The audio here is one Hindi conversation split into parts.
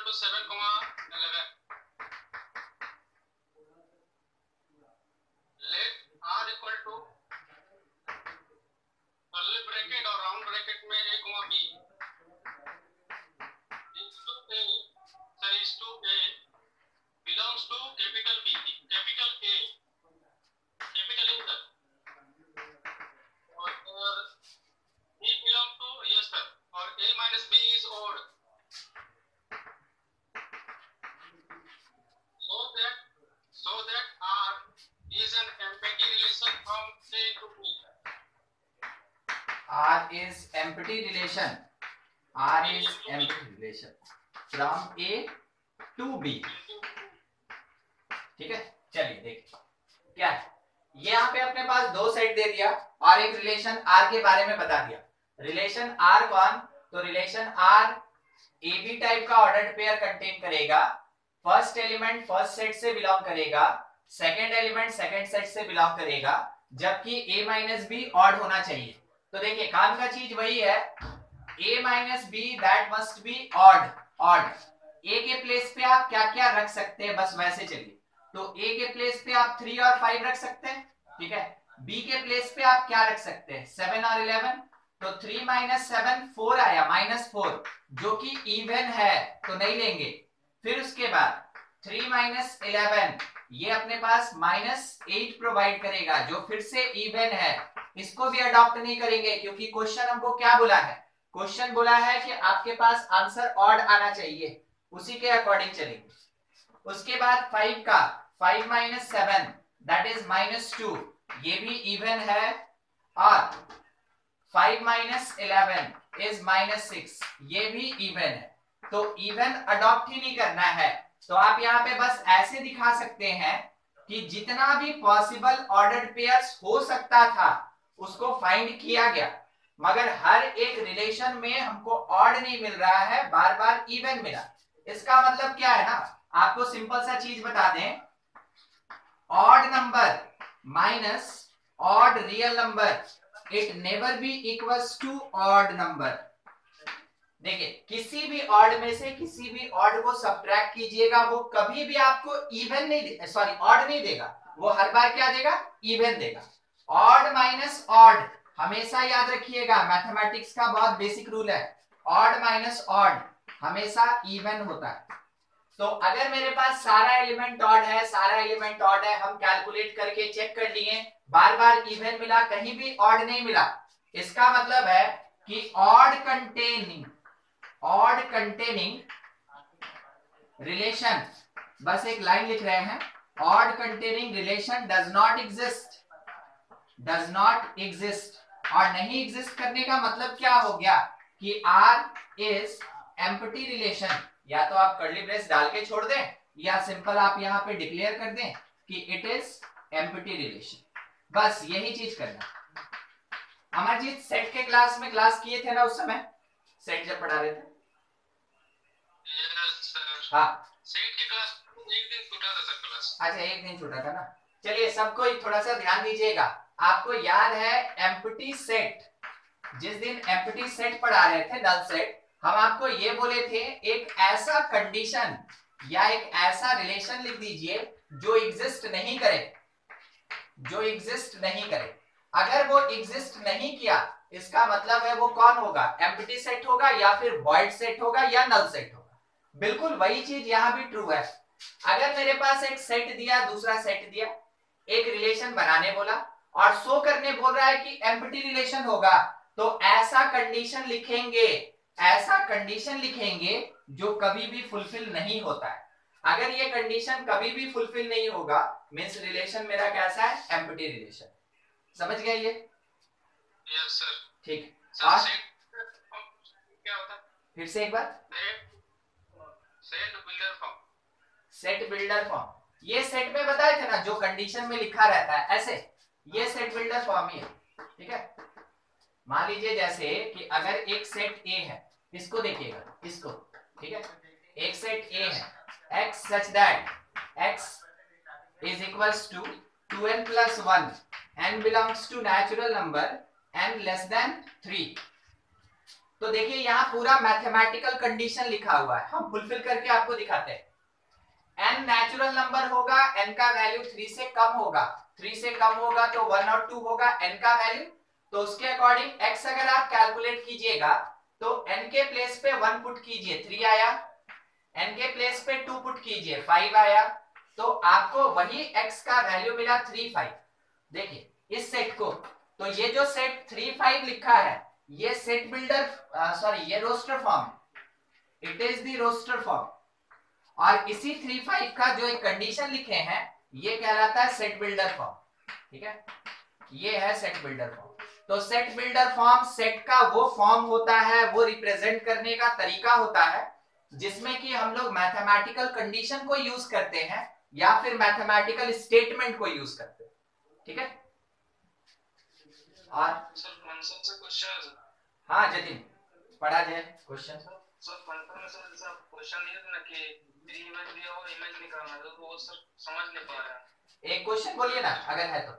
to 7, 11. Let r equal to curly bracket और round bracket में a, b is to a belongs to capital B, capital A, capital A sir, और B belong to yes sir, और A minus B is odd, so that R is an empty relation from A to B. R is empty relation. R is empty relation from A to B. ठीक है, चलिए देखिए क्या है। ये यहाँ पे अपने पास दो सेट दे दिया और एक रिलेशन R के बारे में बता दिया। रिलेशन R कौन? तो रिलेशन R AB टाइप का ऑर्डर्ड पेयर कंटेन करेगा। फर्स्ट एलिमेंट फर्स्ट सेट से बिलोंग करेगा, सेकंड एलिमेंट सेकंड सेट से बिलोंग करेगा, जबकि A माइनस बी ऑड होना चाहिए। तो देखिए काम का चीज वही है, A minus B that must be odd. Odd A के प्लेस पे आप क्या क्या रख सकते हैं, बस वैसे चलिए। तो A के प्लेस पे आप 3 और 5 रख सकते हैं, ठीक है। B के प्लेस पे आप क्या रख सकते हैं, 7 और 11। तो 3 माइनस 7 4 आया, -4, जो कि इवन है तो नहीं लेंगे। फिर उसके बाद 3 माइनस 11 ये अपने पास -8 प्रोवाइड करेगा, जो फिर से इवन है। इसको भी अडॉप्ट नहीं करेंगे क्योंकि क्वेश्चन हमको क्या बोला है, क्वेश्चन बोला है कि आपके पास आंसर ऑड आना चाहिए, उसी के अकॉर्डिंग चलेंगे। उसके बाद 5 का 5 माइनस 7 दैट इज -2, ये भी इवन है। और 5 माइनस 11 इज -6, ये भी इवन है। तो इवन अडॉप्ट ही नहीं करना है। तो आप यहाँ पे बस ऐसे दिखा सकते हैं कि जितना भी पॉसिबल ऑर्डर्ड पेयर्स हो सकता था उसको फाइंड किया गया, मगर हर एक रिलेशन में हमको ऑड नहीं मिल रहा है, बार बार इवन मिला। इसका मतलब क्या है ना, आपको सिंपल सा चीज बता दें, odd number minus odd real number, it never be equals to odd number. देखिए किसी भी ऑड में से किसी भी ऑड को सब्ट्रैक्ट कीजिएगा, वो कभी भी आपको इवन नहीं, सॉरी ऑड नहीं देगा, वो हर बार क्या देगा, इवन देगा। ऑड माइनस ऑड हमेशा याद रखिएगा, मैथमेटिक्स का बहुत बेसिक रूल है, ऑड माइनस ऑड हमेशा इवन होता है। तो अगर मेरे पास सारा एलिमेंट ऑड है, सारा एलिमेंट ऑड है, हम कैलकुलेट करके चेक कर लिए, बार बार इवन मिला, कहीं भी ऑड नहीं मिला, इसका मतलब है कि ऑड कंटेनिंग रिलेशन, बस एक लाइन लिख रहे हैं, odd containing relation does not exist. और नहीं एग्जिस्ट करने का मतलब क्या हो गया कि R इज एम्प्टी रिलेशन। या तो आप कर्ली ब्रेस डाल के छोड़ दें, या सिंपल आप यहां पे डिक्लेयर कर दें कि इट इज एम्प्टी रिलेशन। बस यही चीज करना। अमरजीत सेट के क्लास में क्लास किए थे ना उस समय, सेट जब पढ़ा रहे थे? हाँ सेट की क्लास एक दिन छूटा था सर क्लास। अच्छा एक दिन छूटा था ना। चलिए सबको थोड़ा सा ध्यान दीजिएगा। आपको याद है एम्प्टी सेट, जिस दिन एम्प्टी सेट पढ़ा रहे थे, नल सेट, हम आपको ये बोले थे एक ऐसा कंडीशन या एक ऐसा रिलेशन लिख दीजिए जो एग्जिस्ट नहीं करे, जो एग्जिस्ट नहीं करे। अगर वो एग्जिस्ट नहीं किया, इसका मतलब है वो कौन होगा, एम्प्टी सेट होगा, या फिर वॉइड सेट होगा, या नल सेट होगा। बिल्कुल वही चीज यहां भी ट्रू है। अगर मेरे पास एक सेट दिया, दूसरा सेट दिया, एक रिलेशन बनाने बोला और शो करने बोल रहा है कि एम्प्टी रिलेशन होगा, तो ऐसा कंडीशन लिखेंगे, ऐसा कंडीशन लिखेंगे जो कभी भी फुलफिल नहीं होता है। अगर ये कंडीशन कभी भी फुलफिल नहीं होगा, मींस रिलेशन मेरा कैसा है, एम्प्टी रिलेशन। समझ गए ये? Yes sir. ठीक। और क्या होता है, फिर से एक बार, set builder form. Set builder form, ये सेट में बताए थे ना जो कंडीशन में लिखा रहता है, ऐसे ये सेट बिल्डर फॉर्म ही है। ठीक है, मान लीजिए जैसे कि अगर एक सेट ए है, इसको देखिएगा, इसको, ठीक है, एक सेट ए है, x such that x is equals to 2n plus 1, n belongs to natural number n less than 3। तो तो देखिए यहाँ पूरा मैथमेटिकल कंडीशन लिखा हुआ है, हम फुलफिल करके आपको दिखाते हैं। n नेचुरल नंबर होगा, n का वैल्यू 3 से कम होगा, 3 से कम होगा तो 1 और 2 होगा n का वैल्यू, तो उसके अकॉर्डिंग x अगर आप कैलकुलेट कीजिएगा तो n के प्लेस पे 1 पुट कीजिए 3 आया, n के प्लेस पे 2 पुट कीजिए 5 आया, तो आपको वही x का वैल्यू मिला 3 5। देखिए इस सेट को, तो ये जो सेट 3 5 लिखा है ये सेट बिल्डर सॉरी ये रोस्टर फॉर्म है, it is the roster form, और इसी 3 5 का जो एक कंडीशन लिखे हैं ये कहलाता है सेट बिल्डर फॉर्म। ठीक है, ये है सेट बिल्डर फॉर्म। तो सेट बिल्डर फॉर्म सेट का वो फॉर्म होता है, वो रिप्रेजेंट करने का तरीका होता है जिसमें कि हम लोग मैथमेटिकल कंडीशन को यूज करते हैं या फिर मैथमेटिकल स्टेटमेंट को यूज करते हैं। ठीक है, और सर कॉन्सेप्ट से क्वेश्चन, हाँ जतिन पढ़ा जाए क्वेश्चन। सर कॉन्सेप्ट में सर ऐसा क्वेश्चन दिया था ना कि 3 इमेज दिया और इमेज निकालना है, तो वो सर समझ नहीं पा रहा है। एक क्वेश्चन बोलिए ना अगर है तो।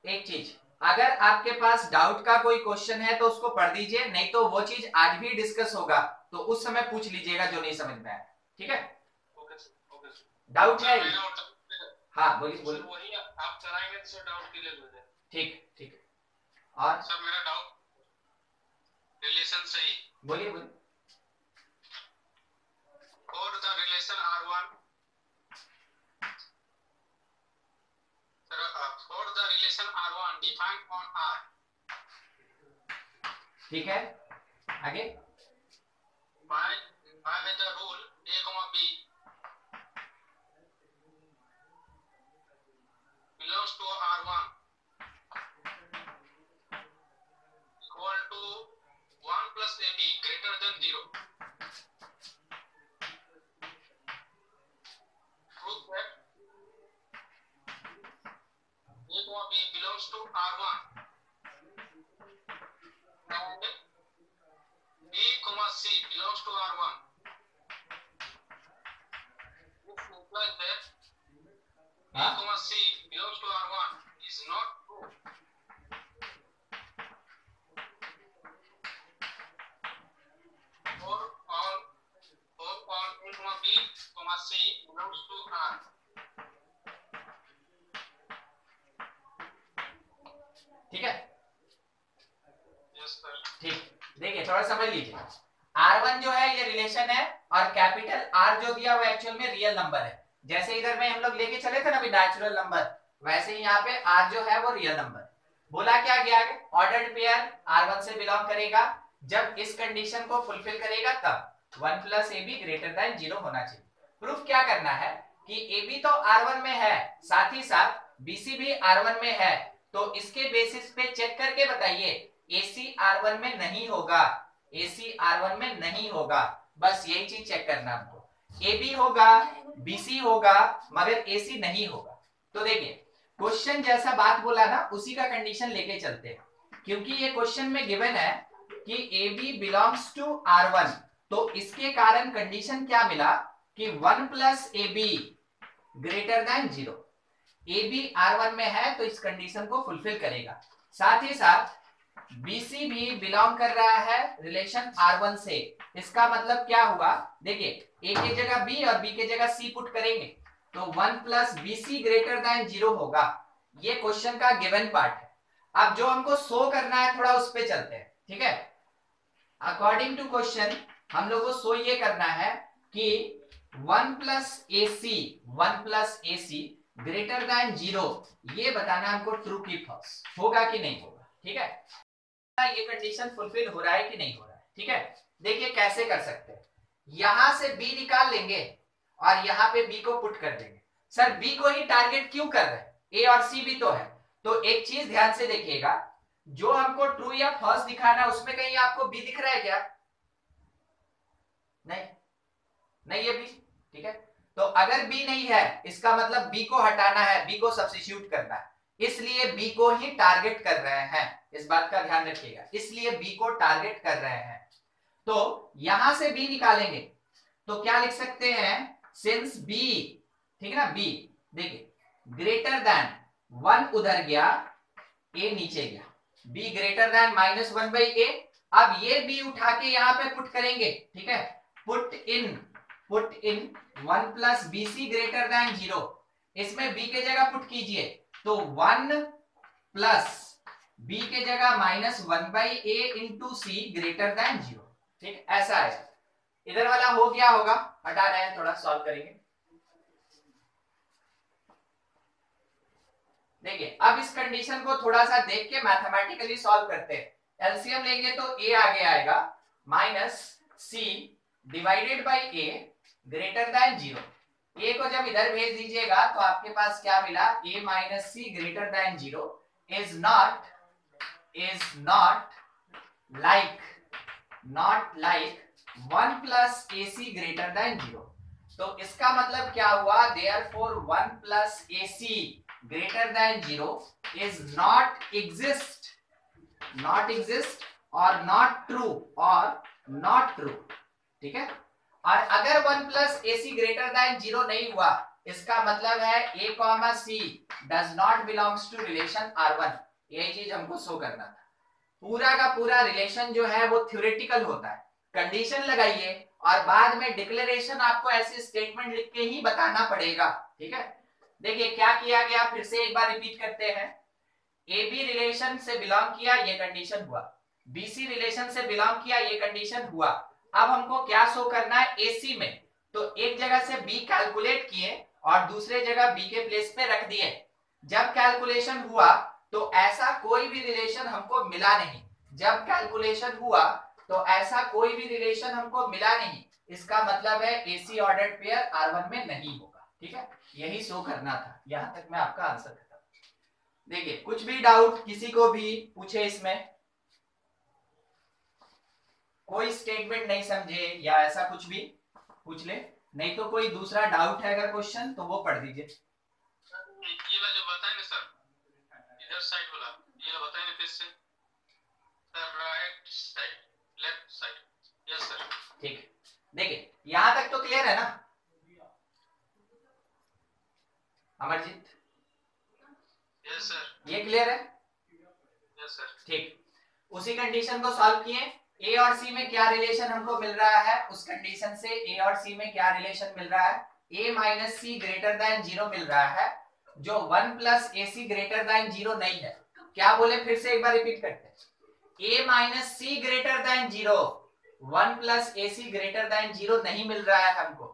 एक चीज, अगर आपके पास डाउट का कोई क्वेश्चन है तो उसको पढ़ दीजिए, नहीं तो वो चीज आज भी डिस्कस होगा तो उस समय पूछ लीजिएगा जो नहीं समझ में आया। ठीक है, okay sir, okay sir. Doubt है? मेरा और हाँ बोलिए बोलिए। सर वही आप कराएंगे तो सर डाउट क्लियर हो जाए। ठीक ठीक, और सर मेरा डाउट रिलेशन से ही, बोलिए बोलिए। और द रिलेशन R1 सर, और the relation R1 defined on R। ठीक है, आगे। By the rule A, B belongs to R1 equal to 1 plus AB greater than 0. Prove that A, B belongs to R1 and B, C belongs to R1. This implies that B, C belongs to R1 is not true. Or all A, B, C belongs to R. ठीक है, Yes sir. ठीक। देखिए थोड़ा समझ लीजिए, R1 जो है ये रिलेशन है और कैपिटल R जो दिया वो एक्चुअल में रियल नंबर है। जैसे इधर में हम लोग लेके चले थे ना अभी नेचुरल नंबर, वैसे ही यहाँ पे R जो है वो रियल नंबर। बोला क्या गया है, ऑर्डर्ड पेयर R1 से बिलोंग करेगा, जब इस कंडीशन को फुलफिल करेगा तब 1 प्लस AB ग्रेटर देन 0 होना चाहिए। प्रूफ क्या करना है कि AB तो R1 में है, साथ ही साथ BC भी R1 में है, तो इसके बेसिस पे चेक करके बताइए AC R1 में नहीं होगा, AC R1 में नहीं होगा, बस यही चीज चेक करना हमको। AB होगा, BC होगा, मगर AC नहीं होगा। तो देखिए क्वेश्चन जैसा बात बोला ना उसी का कंडीशन लेके चलते हैं, क्योंकि ये क्वेश्चन में गिवन है कि AB बिलोंग्स टू R1, तो इसके कारण कंडीशन क्या मिला कि 1 plus AB greater than 0। AB R1 में है तो इस कंडीशन को फुलफिल करेगा, साथ ही साथ BC भी बिलोंग कर रहा है रिलेशन R1 से। इसका मतलब क्या हुआ, देखिए A की जगह B और B की जगह C पुट करेंगे तो 1 प्लस BC ग्रेटर देन 0 होगा। ये क्वेश्चन का गिवन पार्ट है। अब जो हमको शो करना है थोड़ा उस पे चलते हैं। ठीक है, अकॉर्डिंग टू क्वेश्चन हम लोग को शो ये करना है कि 1 प्लस AC ग्रेटर देन 0, ये बताना हमको ट्रू की फॉल्स होगा कि नहीं होगा। ठीक है, ये कंडीशन फुलफिल हो रहा है कि नहीं हो रहा है। ठीक है, देखिए कैसे कर सकते हैं, यहां से B निकाल लेंगे और यहाँ पे B को पुट कर देंगे। सर B को ही टारगेट क्यों कर रहे हैं, A और C भी तो है। तो एक चीज ध्यान से देखिएगा, जो हमको ट्रू या फॉल्स दिखाना है उसमें कहीं आपको B दिख रहा है क्या? नहीं, नहीं है B। ठीक है, तो अगर B नहीं है इसका मतलब B को हटाना है, B को सब्स्टिट्यूट करना है, इसलिए B को ही टारगेट कर रहे हैं। इस बात का ध्यान रखिएगा, इसलिए B को टारगेट कर रहे हैं। तो यहां से B निकालेंगे तो क्या लिख सकते हैं, सिंस B, ठीक है ना, B देखिए ग्रेटर देन 1 उधर गया, A नीचे गया, b ग्रेटर देन -1/a। अब ये b उठा के यहाँ पे पुट करेंगे, ठीक है, put in 1 plus bc greater than 0। इसमें b के जगह पुट कीजिए, तो 1 प्लस b के जगह -1/a into c greater than 0। ठीक, ऐसा है। इधर वाला हो गया होगा, हटा रहे हैं, थोड़ा सॉल्व करेंगे। देखिए अब इस कंडीशन को थोड़ा सा देख के मैथमेटिकली सॉल्व करते हैं। एलसीएम लेंगे तो a आगे आएगा -c divided by a greater than 0। a को जब इधर भेज दीजिएगा तो आपके पास क्या मिला, a minus c greater than 0 is not like 1 plus ac greater than 0। तो इसका मतलब क्या हुआ, therefore 1 plus ac greater than 0 is not exist or not true। ठीक है, और अगर 1 प्लस ac greater than 0 नहीं हुआ, इसका मतलब है a, c does not belongs to relation R1। यही चीज हमको शो करना था। पूरा का पूरा रिलेशन जो है वो थ्योरेटिकल होता है, कंडीशन लगाइए और बाद में डिक्लेरेशन आपको ऐसे स्टेटमेंट लिख के ही बताना पड़ेगा। ठीक है, देखिए क्या किया गया, फिर से एक बार रिपीट करते हैं। ए बी रिलेशन से बिलोंग किया, ये कंडीशन हुआ। बी सी रिलेशन से बिलोंग किया, ये कंडीशन हुआ। अब हमको क्या शो करना है, ए सी में। तो एक जगह से बी कैलकुलेट किए और दूसरे जगह बी के प्लेस पे रख दिए। जब कैलकुलेशन हुआ तो ऐसा कोई भी रिलेशन हमको मिला नहीं। जब कैलकुलेशन हुआ तो ऐसा कोई भी रिलेशन हमको मिला नहीं। इसका मतलब है एसी ऑर्डर्ड पेयर R1 में नहीं होगा। ठीक है, यही शो करना था। यहां तक मैं आपका आंसर देता हूं। देखिए कुछ भी डाउट किसी को भी पूछे, इसमें कोई स्टेटमेंट नहीं समझे या ऐसा कुछ भी पूछ ले, नहीं तो कोई दूसरा डाउट है अगर क्वेश्चन तो वो पढ़ दीजिए। ये वाला जो बताए ना सर, इधर साइड वाला ये वाला बताए ना फिर से, sir right side left side. Yes sir, ठीक है, देखिए यहां तक तो क्लियर है ना अमरजीत? यस सर, ये क्लियर है? Yes sir. ठीक, उसी कंडीशन को सॉल्व किए। ए और सी में क्या रिलेशन हमको मिल रहा है, उस कंडीशन से ए और सी में क्या रिलेशन मिल रहा है, ए माइनस सी ग्रेटर देन 0 मिल रहा है, जो 1 प्लस ए सी ग्रेटर देन 0 नहीं है। क्या बोले, फिर से एक बार रिपीट करते हैं। ए माइनस सी ग्रेटर देन 0, 1 प्लस ए सी ग्रेटर देन 0 नहीं मिल रहा है हमको,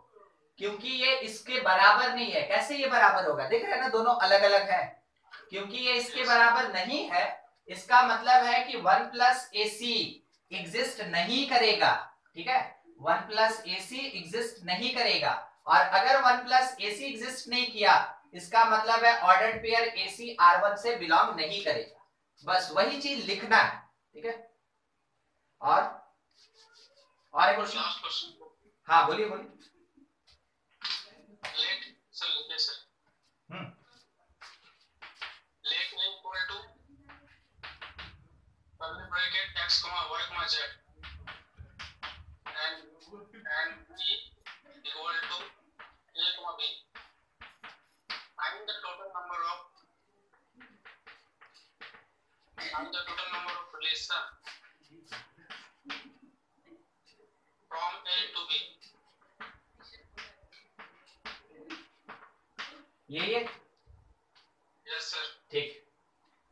क्योंकि ये इसके बराबर नहीं है। कैसे ये बराबर होगा, देख रहे हैं ना, दोनों अलग अलग है। क्योंकि ये इसके बराबर नहीं है, इसका मतलब है कि 1 प्लस ए सी एग्जिस्ट नहीं करेगा। ठीक है, 1 प्लस ए सी एग्जिस्ट नहीं करेगा, और अगर 1 प्लस ए सी एग्जिस्ट नहीं किया, इसका मतलब है ordered pair A C R1 से बिलोंग नहीं करेगा। बस वही चीज लिखना है। ठीक है, और एक क्वेश्चन। हाँ बोलिए बोलिए। लेट सर, लिखिए सर। लेट में equal to curly bracket x, y, z and b equal to a, b। Find the total number of relation from a to b। ये यस सर। ठीक,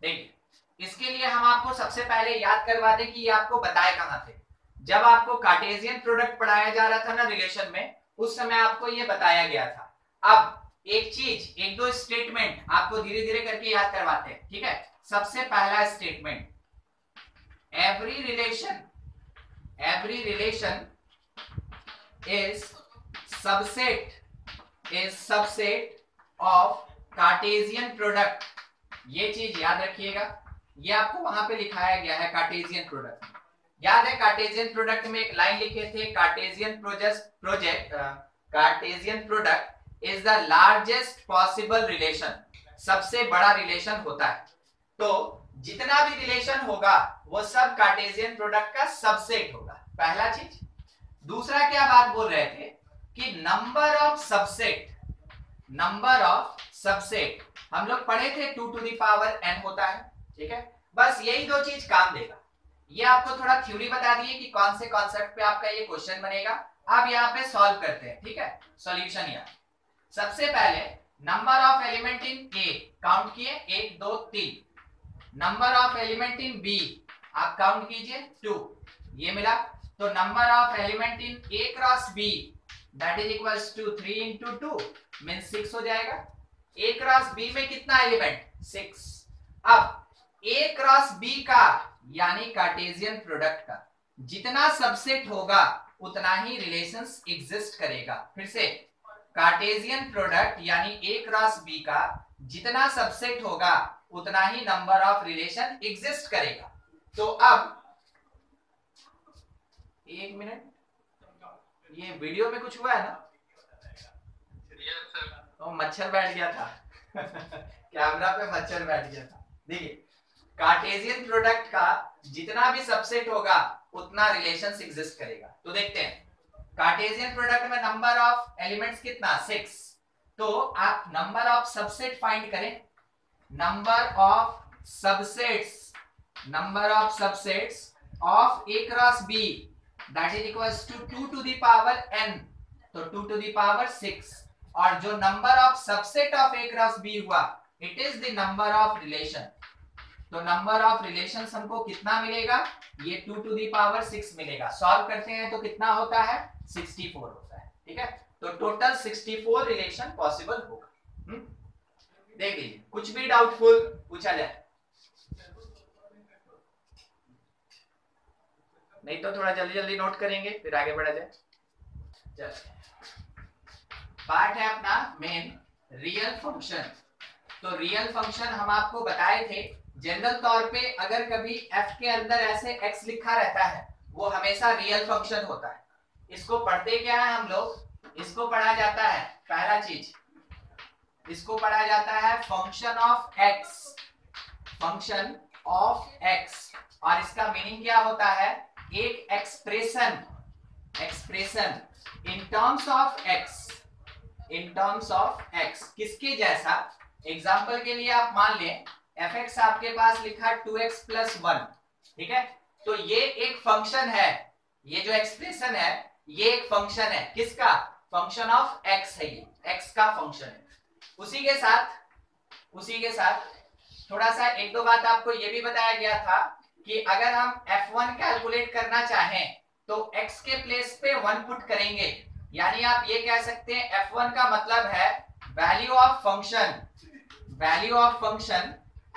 देखिए इसके लिए हम आपको सबसे पहले याद करवा दें कि ये आपको बताए कहां थे। जब आपको कार्टेशियन प्रोडक्ट पढ़ाया जा रहा था ना रिलेशन में, उस समय आपको ये बताया गया था। अब एक चीज, एक दो स्टेटमेंट आपको धीरे धीरे करके याद करवाते हैं। ठीक है, सबसे पहला statement, every relation is subset of Cartesian product. ये चीज याद रखिएगा, ये आपको वहां पे लिखाया गया है कार्टेशियन प्रोडक्ट। याद है कार्टेशियन प्रोडक्ट में एक लाइन लिखे थे, Cartesian product is the largest possible relation. सबसे बड़ा रिलेशन होता है। तो जितना भी रिलेशन होगा वो सब कार्टेशियन प्रोडक्ट का सबसेट होगा, पहला चीज। दूसरा क्या बात बोल रहे थे कि नंबर ऑफ सबसेट हम लोग पढ़े थे 2 to the power n होता है। ठीक है, बस यही दो चीज काम देगा। ये आपको थोड़ा थ्योरी बता दिए कि कौन से कॉन्सेप्ट पे आपका ये क्वेश्चन बनेगा। अब यहाँ पे सॉल्व करते हैं, ठीक है। सॉल्यूशन यहाँ सबसे पहले number of element in A count किए 1 2 3। Number of element in B आप काउंट कीजिए 2, ये मिला। तो number of element in A cross B that is equals to 3 into 2 means 6 हो जाएगा। ए क्रॉस बी में कितना एलिमेंट 6। अब ए क्रॉस बी का यानी कार्टेशियन प्रोडक्ट का जितना सबसेट होगा उतना ही रिलेशंस एग्जिस्ट करेगा। फिर से कार्टेशियन प्रोडक्ट यानी ए क्रॉस बी का जितना सबसेट होगा उतना ही नंबर ऑफ रिलेशन एग्जिस्ट करेगा। तो अब एक मिनट, ये वीडियो में कुछ हुआ है ना? तो मच्छर बैठ गया था कैमरा पे मच्छर बैठ गया था। देखिए कार्टेशियन प्रोडक्ट का जितना भी सबसेट होगा उतना रिलेशंस एग्जिस्ट करेगा। तो देखते हैं कार्टेशियन प्रोडक्ट में नंबर ऑफ एलिमेंट्स कितना 6। तो आप नंबर ऑफ सबसेट फाइंड करें। Number of subsets of A cross B that is equals to 2 to the power n, तो 2 टू द पावर 6। और जो number of subset of A cross B हुआ it is the number of relation. तो नंबर ऑफ रिलेशंस हमको कितना मिलेगा, ये 2 टू दी पावर 6 मिलेगा। सॉल्व करते हैं तो कितना होता है 64 होता है, ठीक है। तो टोटल 64 रिलेशन पॉसिबल होगा। देख लीजिए कुछ भी डाउटफुल पूछा जाए, नहीं तो थोड़ा जल्दी जल्दी नोट करेंगे फिर आगे बढ़ा जाए। चलिए पार्ट है अपना मेन रियल फंक्शन। तो रियल फंक्शन हम आपको बताए थे जनरल तौर पे अगर कभी f के अंदर ऐसे x लिखा रहता है वो हमेशा रियल फंक्शन होता है। इसको पढ़ते क्या है हम लोग, इसको पढ़ा जाता है पहला चीज, इसको पढ़ा जाता है function of x, function of x। और इसका मीनिंग क्या होता है, एक expression in terms of x किसके जैसा। एग्जाम्पल के लिए आप मान लें fx आपके पास लिखा 2x + 1, ठीक है। तो ये एक फंक्शन है, ये जो एक्सप्रेशन है ये एक फंक्शन है, किसका, फंक्शन ऑफ x है, ये x का फंक्शन है। उसी के साथ थोड़ा सा एक दो बात आपको ये भी बताया गया था कि अगर हम f1 कैलकुलेट करना चाहें तो x के प्लेस पे 1 पुट करेंगे। यानी आप ये कह सकते हैं f1 का मतलब है value of function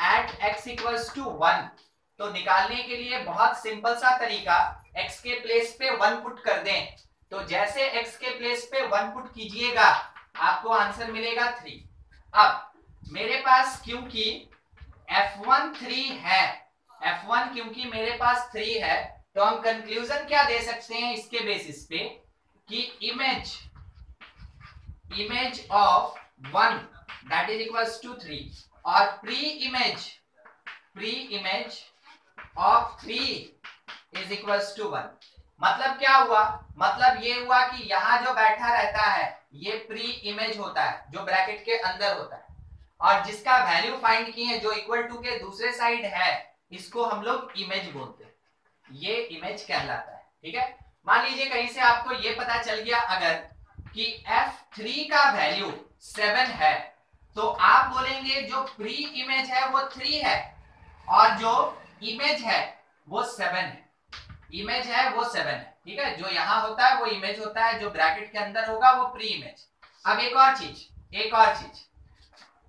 at x equals to 1। तो निकालने के लिए बहुत सिंपल सा तरीका, x के प्लेस पे 1 पुट कर दें। तो जैसे x के प्लेस पे 1 पुट कीजिएगा आपको आंसर मिलेगा 3। अब मेरे पास क्योंकि f1 3 है, f1 क्योंकि मेरे पास 3 है तो हम कंक्लूजन क्या दे सकते हैं इसके बेसिस पे कि image of 1 that is equals to 3 और pre image of 3 is equals to 1। मतलब क्या हुआ, मतलब ये हुआ कि यहाँ जो बैठा रहता है ये प्री इमेज होता है जो ब्रैकेट के अंदर होता है, और जिसका वैल्यू फाइंड किए जो इक्वल टू के दूसरे साइड है इसको हम लोग इमेज बोलते हैं, ये इमेज कहलाता है, ठीक है। मान लीजिए कहीं से आपको ये पता चल गया अगर कि f3 का वैल्यू 7 है तो आप बोलेंगे जो प्री इमेज है वो 3 है और जो इमेज है वो 7 है, इमेज है वो 7 है, ठीक है। जो यहाँ होता है वो इमेज होता है, जो ब्रैकेट के अंदर होगा वो प्री इमेज। अब एक और चीज,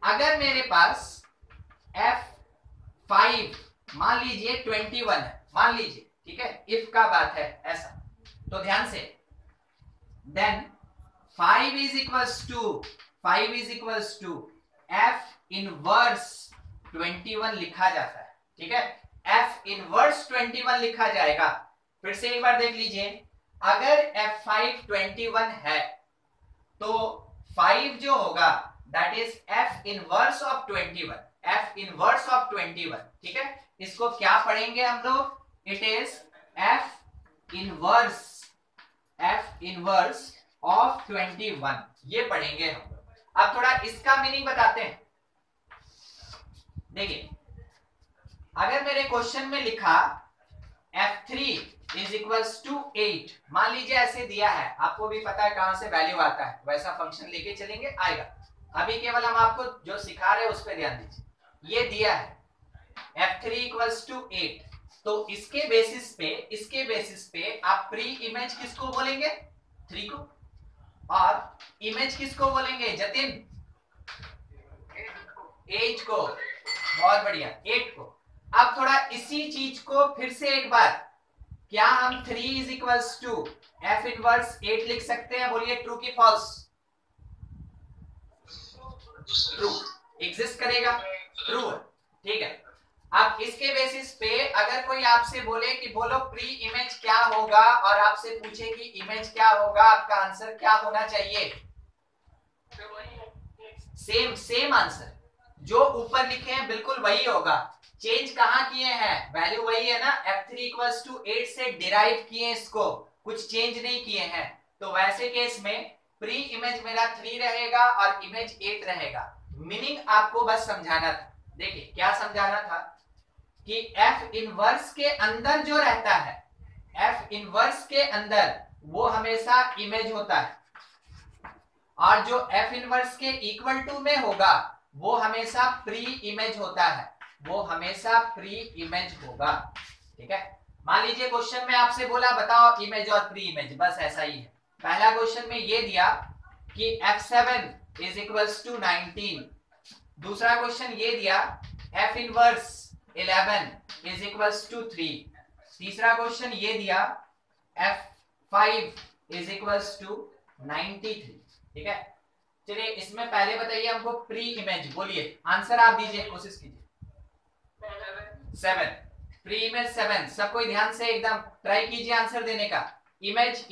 अगर मेरे पास f5 मान लीजिए 21 है, मान लीजिए, ठीक है, इफ का बात है ऐसा, तो ध्यान से then 5 is equals to f inverse 21 लिखा जाता है, ठीक है। f इनवर्स 21 लिखा जाएगा। फिर से एक बार देख लीजिए, अगर f5 21 है तो 5 जो होगा that is f inverse of 21, ठीक है। इसको क्या पढ़ेंगे हम लोग, it is f inverse of 21, ये पढ़ेंगे हम लोग। अब थोड़ा इसका मीनिंग बताते हैं। देखिए अगर मेरे क्वेश्चन में लिखा f3 इज इक्वल्स टू 8, मान लीजिए ऐसे दिया है, आपको भी पता है कहां से वैल्यू आता है, वैसा फंक्शन लेके चलेंगे आएगा। अभी केवल हम आपको जो सिखा रहे हैं उस पर ध्यान दीजिए। ये दिया है f3 इक्वल्स टू 8, तो इसके बेसिस पे आप प्री इमेज किसको बोलेंगे? 3 को। और इमेज किसको बोलेंगे जतिन? 8 को। बहुत बढ़िया, 8 को। अब थोड़ा इसी चीज को फिर से एक बार, क्या हम 3 is equals to f inverse 8 लिख सकते हैं? बोलिए ट्रू की फॉल्स? ट्रू। एग्जिस्ट करेगा? ट्रू। ठीक है। अब इसके बेसिस पे अगर कोई आपसे बोले कि बोलो प्री इमेज क्या होगा, और आपसे पूछे कि इमेज क्या होगा, आपका आंसर क्या होना चाहिए? सेम आंसर जो ऊपर लिखे हैं बिल्कुल वही होगा। चेंज कहां किए हैं? वैल्यू वही है ना, f3 इक्वल्स टू 8 से डिराइव किए इसको, कुछ चेंज नहीं किए हैं। तो वैसे केस में प्री इमेज मेरा 3 रहेगा और इमेज 8 रहेगा। मीनिंग आपको बस समझाना था। देखिए क्या समझाना था कि f इनवर्स के अंदर जो रहता है, f इनवर्स के अंदर वो हमेशा इमेज होता है, और जो f इनवर्स के इक्वल टू में होगा वो हमेशा प्री इमेज होता है, वो हमेशा प्री इमेज होगा। ठीक है। मान लीजिए क्वेश्चन में आपसे बोला बताओ इमेज और प्री इमेज, बस ऐसा ही है। पहला क्वेश्चन में ये दिया कि f7 इज इक्वल्स टू 19। दूसरा क्वेश्चन ये दिया f inverse 11 is equals to 3। तीसरा क्वेश्चन ये दिया f5 इज इक्वल्स टू 93। ठीक है। चलिए इसमें पहले बताइए हमको प्री इमेज, बोलिए आंसर आप दीजिए, कोशिश कीजिए। 7, प्री इमेज 7। सब कोई ध्यान से एकदम ट्राई कीजिए आंसर देने का। इमेज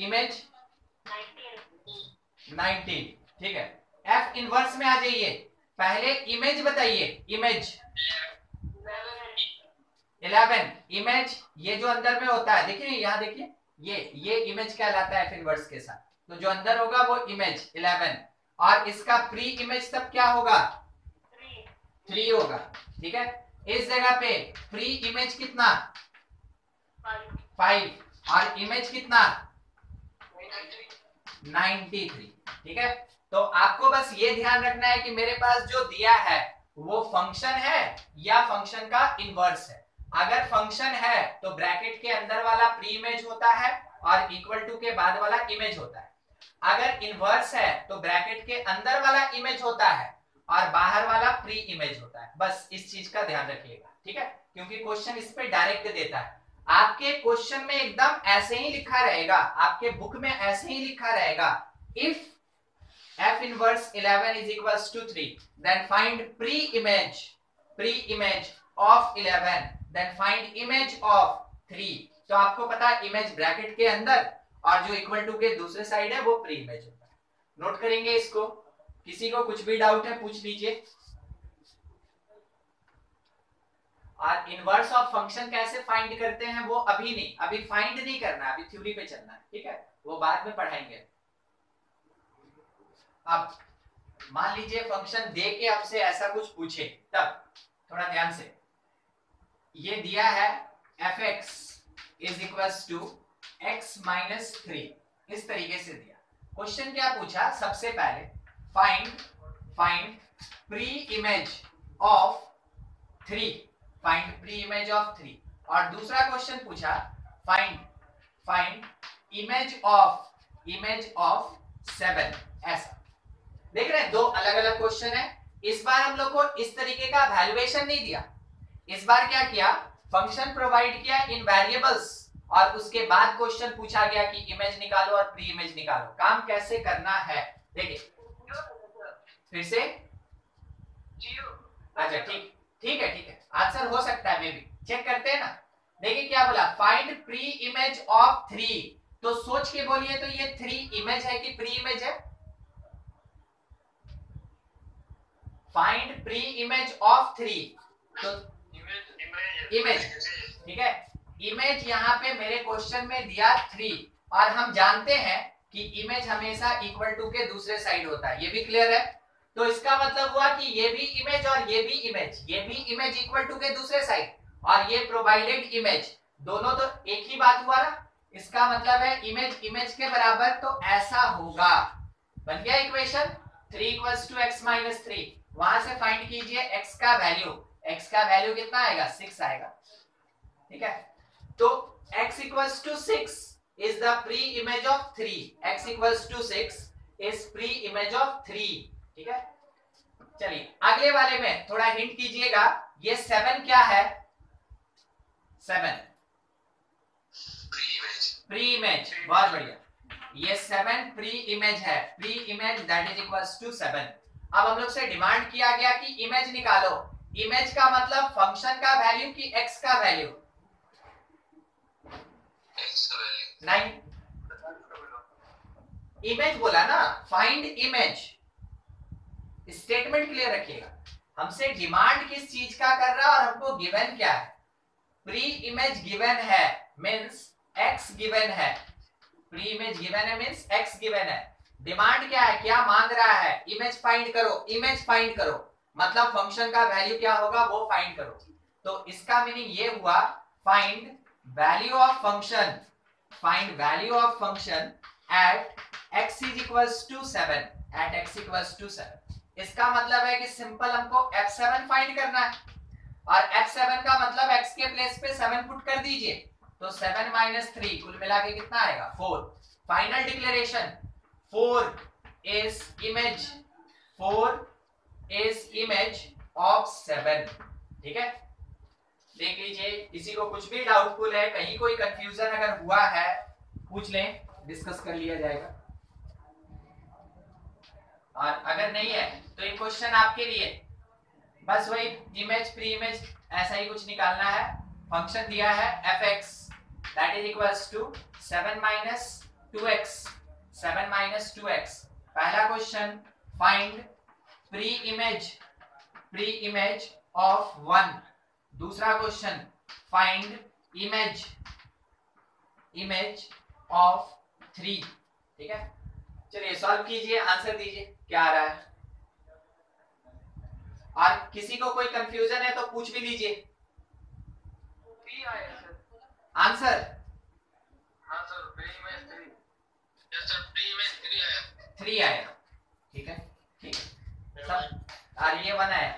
19। ठीक है। एफ इनवर्स में आ जाइए, पहले इमेज बताइए। इमेज 11। इमेज ये जो अंदर में होता है, देखिए यहाँ देखिए, ये इमेज कहलाता है एफ इनवर्स के साथ, तो जो अंदर होगा वो इमेज 11, और इसका प्री इमेज तब क्या होगा? 3 होगा। ठीक है। इस जगह पे प्री इमेज कितना? 5, और इमेज कितना? 93। ठीक है। तो आपको बस ये ध्यान रखना है कि मेरे पास जो दिया है वो फंक्शन है या फंक्शन का इनवर्स है। अगर फंक्शन है तो ब्रैकेट के अंदर वाला प्री इमेज होता है और इक्वल टू के बाद वाला इमेज होता है। अगर इनवर्स है तो ब्रैकेट के अंदर वाला इमेज होता है और बाहर वाला प्री इमेज होता है। बस इस चीज का ध्यान रखिएगा। ठीक है। क्योंकि क्वेश्चन इस पे डायरेक्ट देता है। आपके क्वेश्चन में एकदम ऐसे ही लिखा रहेगा, आपके बुक में ऐसे ही लिखा रहेगा, if f inverse 11 is equals to 3, then find pre-image of 11, then find image of 3। तो आपको पता है इमेज ब्रैकेट के अंदर और जो इक्वल टू के दूसरे साइड है वो प्री इमेज होता है। नोट करेंगे इसको। किसी को कुछ भी डाउट है पूछ लीजिए। और इनवर्स ऑफ फंक्शन कैसे फाइंड करते हैं वो अभी नहीं, अभी फाइंड नहीं करना, अभी थ्योरी पे चलना है। ठीक है, वो बाद में पढ़ाएंगे। अब मान लीजिए फंक्शन दे के आपसे ऐसा कुछ पूछे, तब थोड़ा ध्यान से, ये दिया है fx is equals to x minus 3, इस तरीके से दिया। क्वेश्चन क्या पूछा? सबसे पहले find pre image of 3, find pre image of 3, और दूसरा क्वेश्चन पूछा फाइंड इमेज ऑफ 7। ऐसा देख रहे हैं, दो अलग अलग क्वेश्चन है। इस बार हम लोग को इस तरीके का वैल्यूएशन नहीं दिया। इस बार क्या किया? फंक्शन प्रोवाइड किया इन वेरिएबल्स, और उसके बाद क्वेश्चन पूछा गया कि इमेज निकालो और प्री इमेज निकालो। काम कैसे करना है देखिए फिर से। अच्छा ठीक है, आंसर हो सकता है, मे भी चेक करते हैं ना। देखिए क्या बोला, फाइंड प्री इमेज ऑफ 3। तो सोच के बोलिए, तो ये 3 इमेज है कि प्री इमेज है? फाइंड प्री इमेज ऑफ 3, तो इमेज। ठीक है, इमेज यहाँ पे मेरे क्वेश्चन में दिया 3, और हम जानते हैं कि इमेज हमेशा इक्वल टू के दूसरे साइड होता है। ये भी क्लियर है। तो इसका मतलब हुआ कि ये भी इमेज और ये भी इमेज इक्वल टू के दूसरे साइड, और ये प्रोवाइडेड इमेज, दोनों तो एक ही बात हुआ ना। इसका मतलब है इमेज इमेज के बराबर, तो ऐसा होगा। बन गया इक्वेशन 3 = x - 3। वहां से फाइंड कीजिए x का वैल्यू। x का वैल्यू कितना आएगा? 6 आएगा। ठीक है, तो x = 6 is the pre-image of 3। x = 6 is pre-image of 3। ठीक है, चलिए अगले वाले में थोड़ा हिंट कीजिएगा। ये 7 क्या है? 7 प्री इमेज। बहुत बढ़िया, ये 7 प्री इमेज है। Pre image that is equals to 7। अब हम लोग से डिमांड किया गया कि इमेज निकालो। इमेज का मतलब फंक्शन का वैल्यू कि एक्स का वैल्यू? नहीं, इमेज बोला ना, फाइंड इमेज। स्टेटमेंट क्लियर रखिएगा। हमसे डिमांड किस चीज का कर रहा है और हमको गिवन क्या है? प्री इमेज गिवन है, मींस x गिवन है। प्री इमेज गिवन है मींस x गिवन है। डिमांड क्या है? क्या मांग रहा है? इमेज फाइंड करो। इमेज फाइंड करो मतलब फंक्शन का वैल्यू क्या होगा वो फाइंड करो। तो इसका मीनिंग ये हुआ find value of function, find value of function at x = 7, at x = 7। इसका मतलब है कि सिंपल हमको f7 फाइंड करना है, और f7 का मतलब x के प्लेस पे 7 पुट कर दीजिए, तो 7 - 3 कुल मिला के कितना आएगा? 4। Final declaration 4 is image, 4 is image of 7। ठीक है, देख लीजिए, किसी को कुछ भी डाउटफुल है, कहीं कोई कंफ्यूजन अगर हुआ है पूछ लें, डिस्कस कर लिया जाएगा। और अगर नहीं है तो ये क्वेश्चन आपके लिए बस वही इमेज प्री इमेज ऐसा ही कुछ निकालना है। फंक्शन दिया है fx that is equals to 7 - 2x, 7 - 2x। पहला question find pre image of 1। दूसरा क्वेश्चन फाइंड इमेज ऑफ 3। ठीक है, चलिए सॉल्व कीजिए, आंसर दीजिए क्या आ रहा है। और किसी को कोई कंफ्यूजन है तो पूछ भी लीजिए। आंसर? हाँ sir, pre image 3। Yes sir, pre image 3 आया। 3 आया। ठीक है, ठीक है सब। और ये 1 आया।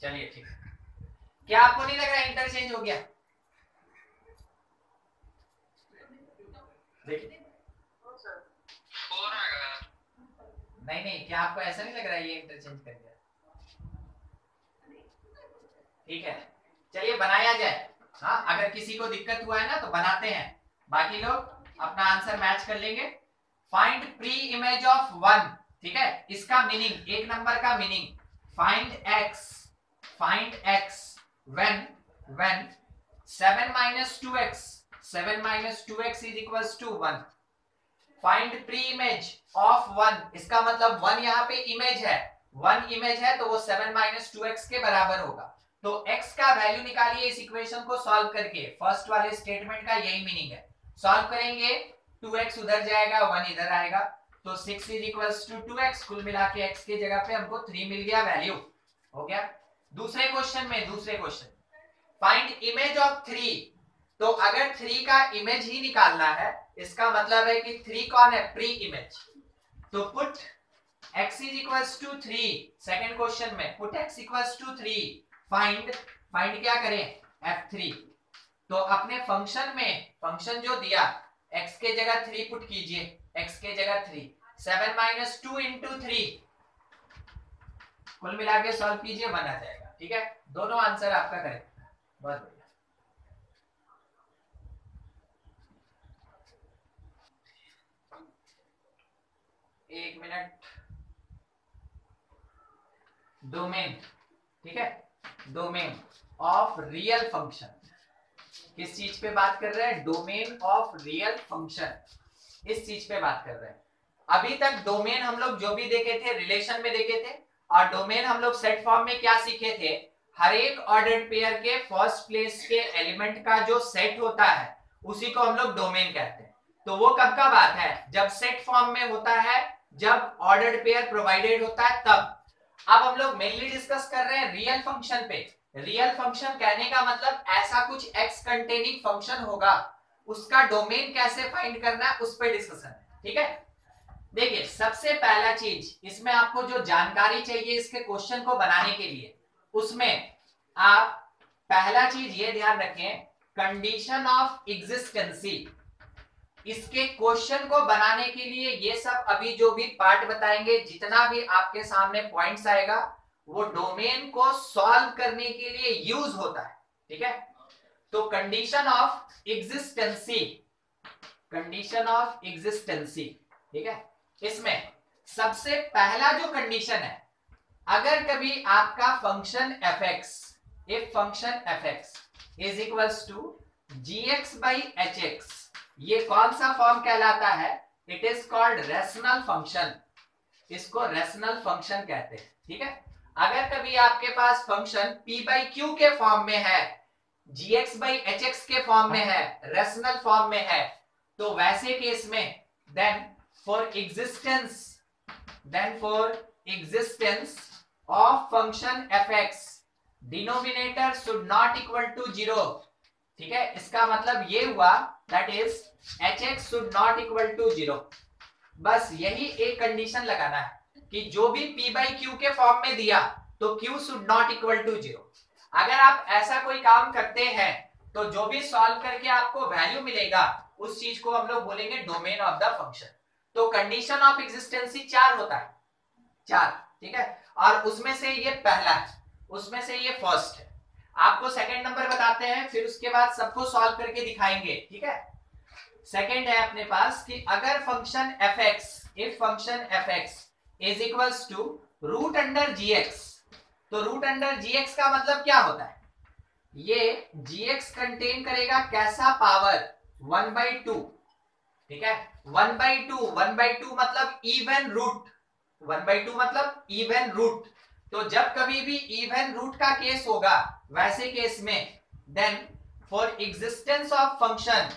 चलिए ठीक है। क्या आपको नहीं लग रहा इंटरचेंज हो गया? देखिए 4 आएगा। नहीं, क्या आपको ऐसा नहीं लग रहा है ये इंटरचेंज कर गया? ठीक है, चलिए बनाया जाए। हाँ, अगर किसी को दिक्कत हुआ है ना तो बनाते हैं, बाकी लोग अपना आंसर मैच कर लेंगे। Find pre image of 1। ठीक है, इसका मीनिंग, एक नंबर का meaning, find x when 7 - 2x, 7 - 2x is equals to 1। Find pre image of 1, इसका मतलब 1 यहाँ पे इमेज है, 1 इमेज है तो वो 7 - 2x के बराबर होगा। तो x का वैल्यू निकालिए इस इक्वेशन को सॉल्व करके। फर्स्ट वाले स्टेटमेंट का यही मीनिंग है। सॉल्व करेंगे 2x उधर जाएगा, 1 इधर आएगा, तो 6 = 2x। कुल मिला के x की जगह पे हमको 3 मिल गया वैल्यू। हो गया। दूसरे क्वेश्चन फाइंड इमेज ऑफ 3। तो अगर 3 का इमेज ही निकालना है, इसका मतलब है कि 3 कौन है? Pre image. तो पुट x = 3। सेकंड क्वेश्चन में पुट x = 3। फाइंड क्या करें? f3। तो अपने फंक्शन में, फंक्शन जो दिया, x के जगह 3 पुट कीजिए, x के जगह 3, 7 - 2 × 3, कुल मिला के सॉल्व कीजिए, बना जाएगा। ठीक है, दोनों आंसर आपका करेक्ट। बहुत बढ़िया। एक मिनट। डोमेन, ठीक है, डोमेन ऑफ रियल फंक्शन। किस चीज पे बात कर रहे हैं? डोमेन ऑफ रियल फंक्शन, इस चीज पे बात कर रहे हैं। अभी तक डोमेन हम लोग जो भी देखे थे रिलेशन में देखे थे, और डोमेन हम लोग सेट फॉर्म में क्या सीखे थे? हर एक ऑर्डर्ड पेयर के फर्स्ट प्लेस के एलिमेंट का जो सेट होता है उसी को हम लोग डोमेन कहते हैं। तो वो कब का बात है? जब सेट फॉर्म में होता है, जब ऑर्डर्ड पेयर प्रोवाइडेड होता है, तब। अब हम लोग मेनली डिस्कस कर रहे हैं रियल फंक्शन पे। रियल फंक्शन कहने का मतलब ऐसा कुछ x कंटेनिंग फंक्शन होगा, उसका डोमेन कैसे फाइंड करना है उस पर डिस्कशन है। ठीक है, देखिए सबसे पहला चीज इसमें आपको जो जानकारी चाहिए इसके क्वेश्चन को बनाने के लिए, उसमें आप पहला चीज ये ध्यान रखें, कंडीशन ऑफ एग्जिस्टेंसी। इसके क्वेश्चन को बनाने के लिए ये सब अभी जो भी पार्ट बताएंगे, जितना भी आपके सामने पॉइंट्स आएगा, वो डोमेन को सॉल्व करने के लिए यूज होता है। ठीक है, तो कंडीशन ऑफ एग्जिस्टेंसी, कंडीशन ऑफ एग्जिस्टेंसी, ठीक है, इसमें सबसे पहला जो कंडीशन है, अगर कभी आपका function fx, if function fx is equals to gx by hx, ये कौन सा फॉर्म कहलाता है? It is called rational function, इसको रैशनल फंक्शन कहते हैं। ठीक है, अगर कभी आपके पास फंक्शन p by q के फॉर्म में है, gx by hx के फॉर्म में है, रैशनल फॉर्म में है, तो वैसे केस में then for existence of function fx, denominator should not equal to 0। ठीक है, इसका मतलब ये हुआ that is hx should not equal to 0। बस यही एक कंडीशन लगाना है कि जो भी p by q के फॉर्म में दिया तो q should not equal to 0। अगर आप ऐसा कोई काम करते हैं तो जो भी सॉल्व करके आपको वैल्यू मिलेगा उस चीज को हम लोग बोलेंगे डोमेन ऑफ द फंक्शन। तो कंडीशन ऑफ एग्जिस्टेंसी 4 होता है, 4। ठीक है, और उसमें से ये पहला है, उसमें से ये फर्स्ट है। आपको सेकंड नंबर बताते हैं, फिर उसके बाद सबको सॉल्व करके दिखाएंगे। ठीक है, सेकंड है अपने पास कि अगर function fx, if function fx is equals to root under gx, तो रूट अंडर gx का मतलब क्या होता है? ये gx कंटेन करेगा कैसा पावर? 1/2। ठीक है, 1/2, 1/2 मतलब इवन रूट, 1/2 मतलब इवन रूट। तो जब कभी भी इवन रूट का केस होगा, वैसे केस में then for existence of function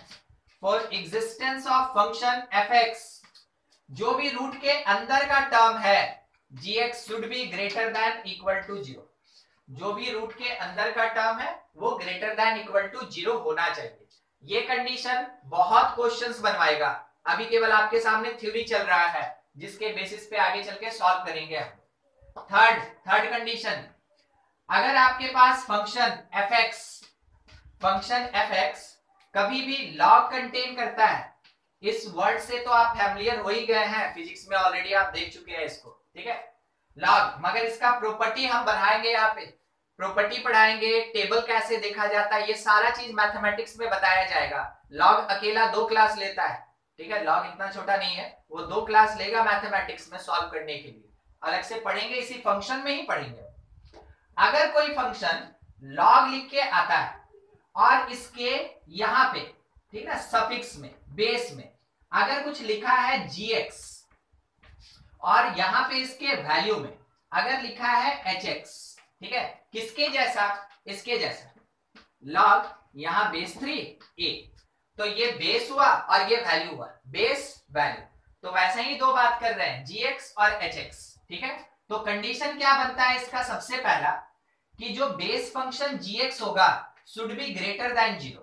fx, जो भी रूट के अंदर का टर्म है gx should be greater than equal to 0। जो भी रूट के अंदर का टर्म है वो ग्रेटर देन इक्वल टू 0 होना चाहिए। ये कंडीशन बहुत क्वेश्चंस बनवाएगा। अभी केवल आपके सामने थ्योरी चल रहा है जिसके बेसिस पे आगे चल के सॉल्व करेंगे हम। थर्ड कंडीशन, अगर आपके पास फंक्शन fx कभी भी लॉग कंटेन करता है, इस वर्ड से तो आप फैमिलियर हो ही गए हैं, फिजिक्स में ऑलरेडी आप देख चुके हैं इसको। ठीक है, लॉग, मगर इसका प्रॉपर्टी हम बढ़ाएंगे, यहाँ पे प्रॉपर्टी पढ़ाएंगे, टेबल कैसे देखा जाता है, ये सारा चीज मैथमेटिक्स में बताया जाएगा। लॉग अकेला 2 क्लास लेता है। ठीक है, लॉग इतना छोटा नहीं है, वो 2 क्लास लेगा मैथमेटिक्स में सॉल्व करने के लिए, अलग से पढ़ेंगे, इसी फंक्शन में ही पढ़ेंगे। अगर कोई फंक्शन लॉग लिख के आता है और इसके यहाँ पे, ठीक है, सफिक्स में, बेस में अगर कुछ लिखा है gx और यहाँ पे इसके वैल्यू में अगर लिखा है hx, ठीक है, किसके जैसा? इसके जैसा, लॉग यहाँ बेस 3a, तो ये बेस हुआ और ये वैल्यू हुआ, बेस वैल्यू। तो वैसे ही 2 बात कर रहे हैं, gx और hx। ठीक है, तो कंडीशन क्या बनता है इसका? सबसे पहला कि जो बेस फंक्शन gx होगा शुड बी ग्रेटर देन 0।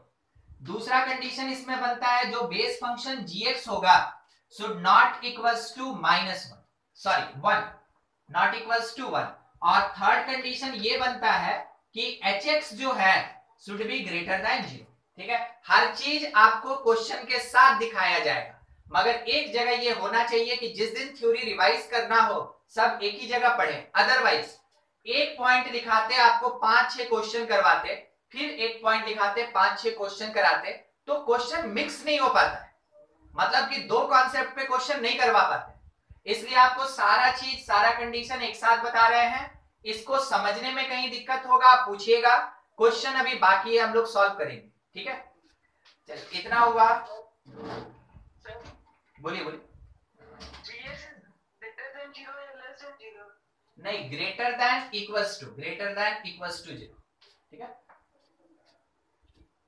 दूसरा कंडीशन इसमें बनता है जो बेस फंक्शन gx होगा should not equals to -1, not equals to 1। और थर्ड कंडीशन ये बनता है कि hx जो है शुड बी ग्रेटर देन 0। ठीक है, हर चीज आपको क्वेश्चन के साथ दिखाया जाएगा, मगर एक जगह ये होना चाहिए कि जिस दिन थ्योरी रिवाइज करना हो सब एक ही जगह पढ़े। अदरवाइज एक पॉइंट दिखाते आपको 5-6 क्वेश्चन करवाते, फिर एक पॉइंट दिखाते 5-6 क्वेश्चन कराते, तो क्वेश्चन मिक्स नहीं हो पाता है, मतलब कि 2 कॉन्सेप्ट पे क्वेश्चन नहीं करवा पाते। इसलिए आपको सारा चीज, सारा कंडीशन एक साथ बता रहे हैं। इसको समझने में कहीं दिक्कत होगा आप पूछिएगा, क्वेश्चन अभी बाकी है, हम लोग सॉल्व करेंगे। ठीक है, चलिए इतना हुआ। बोलिए नहीं, ग्रेटर देन इक्वल्स टू 0। ठीक है,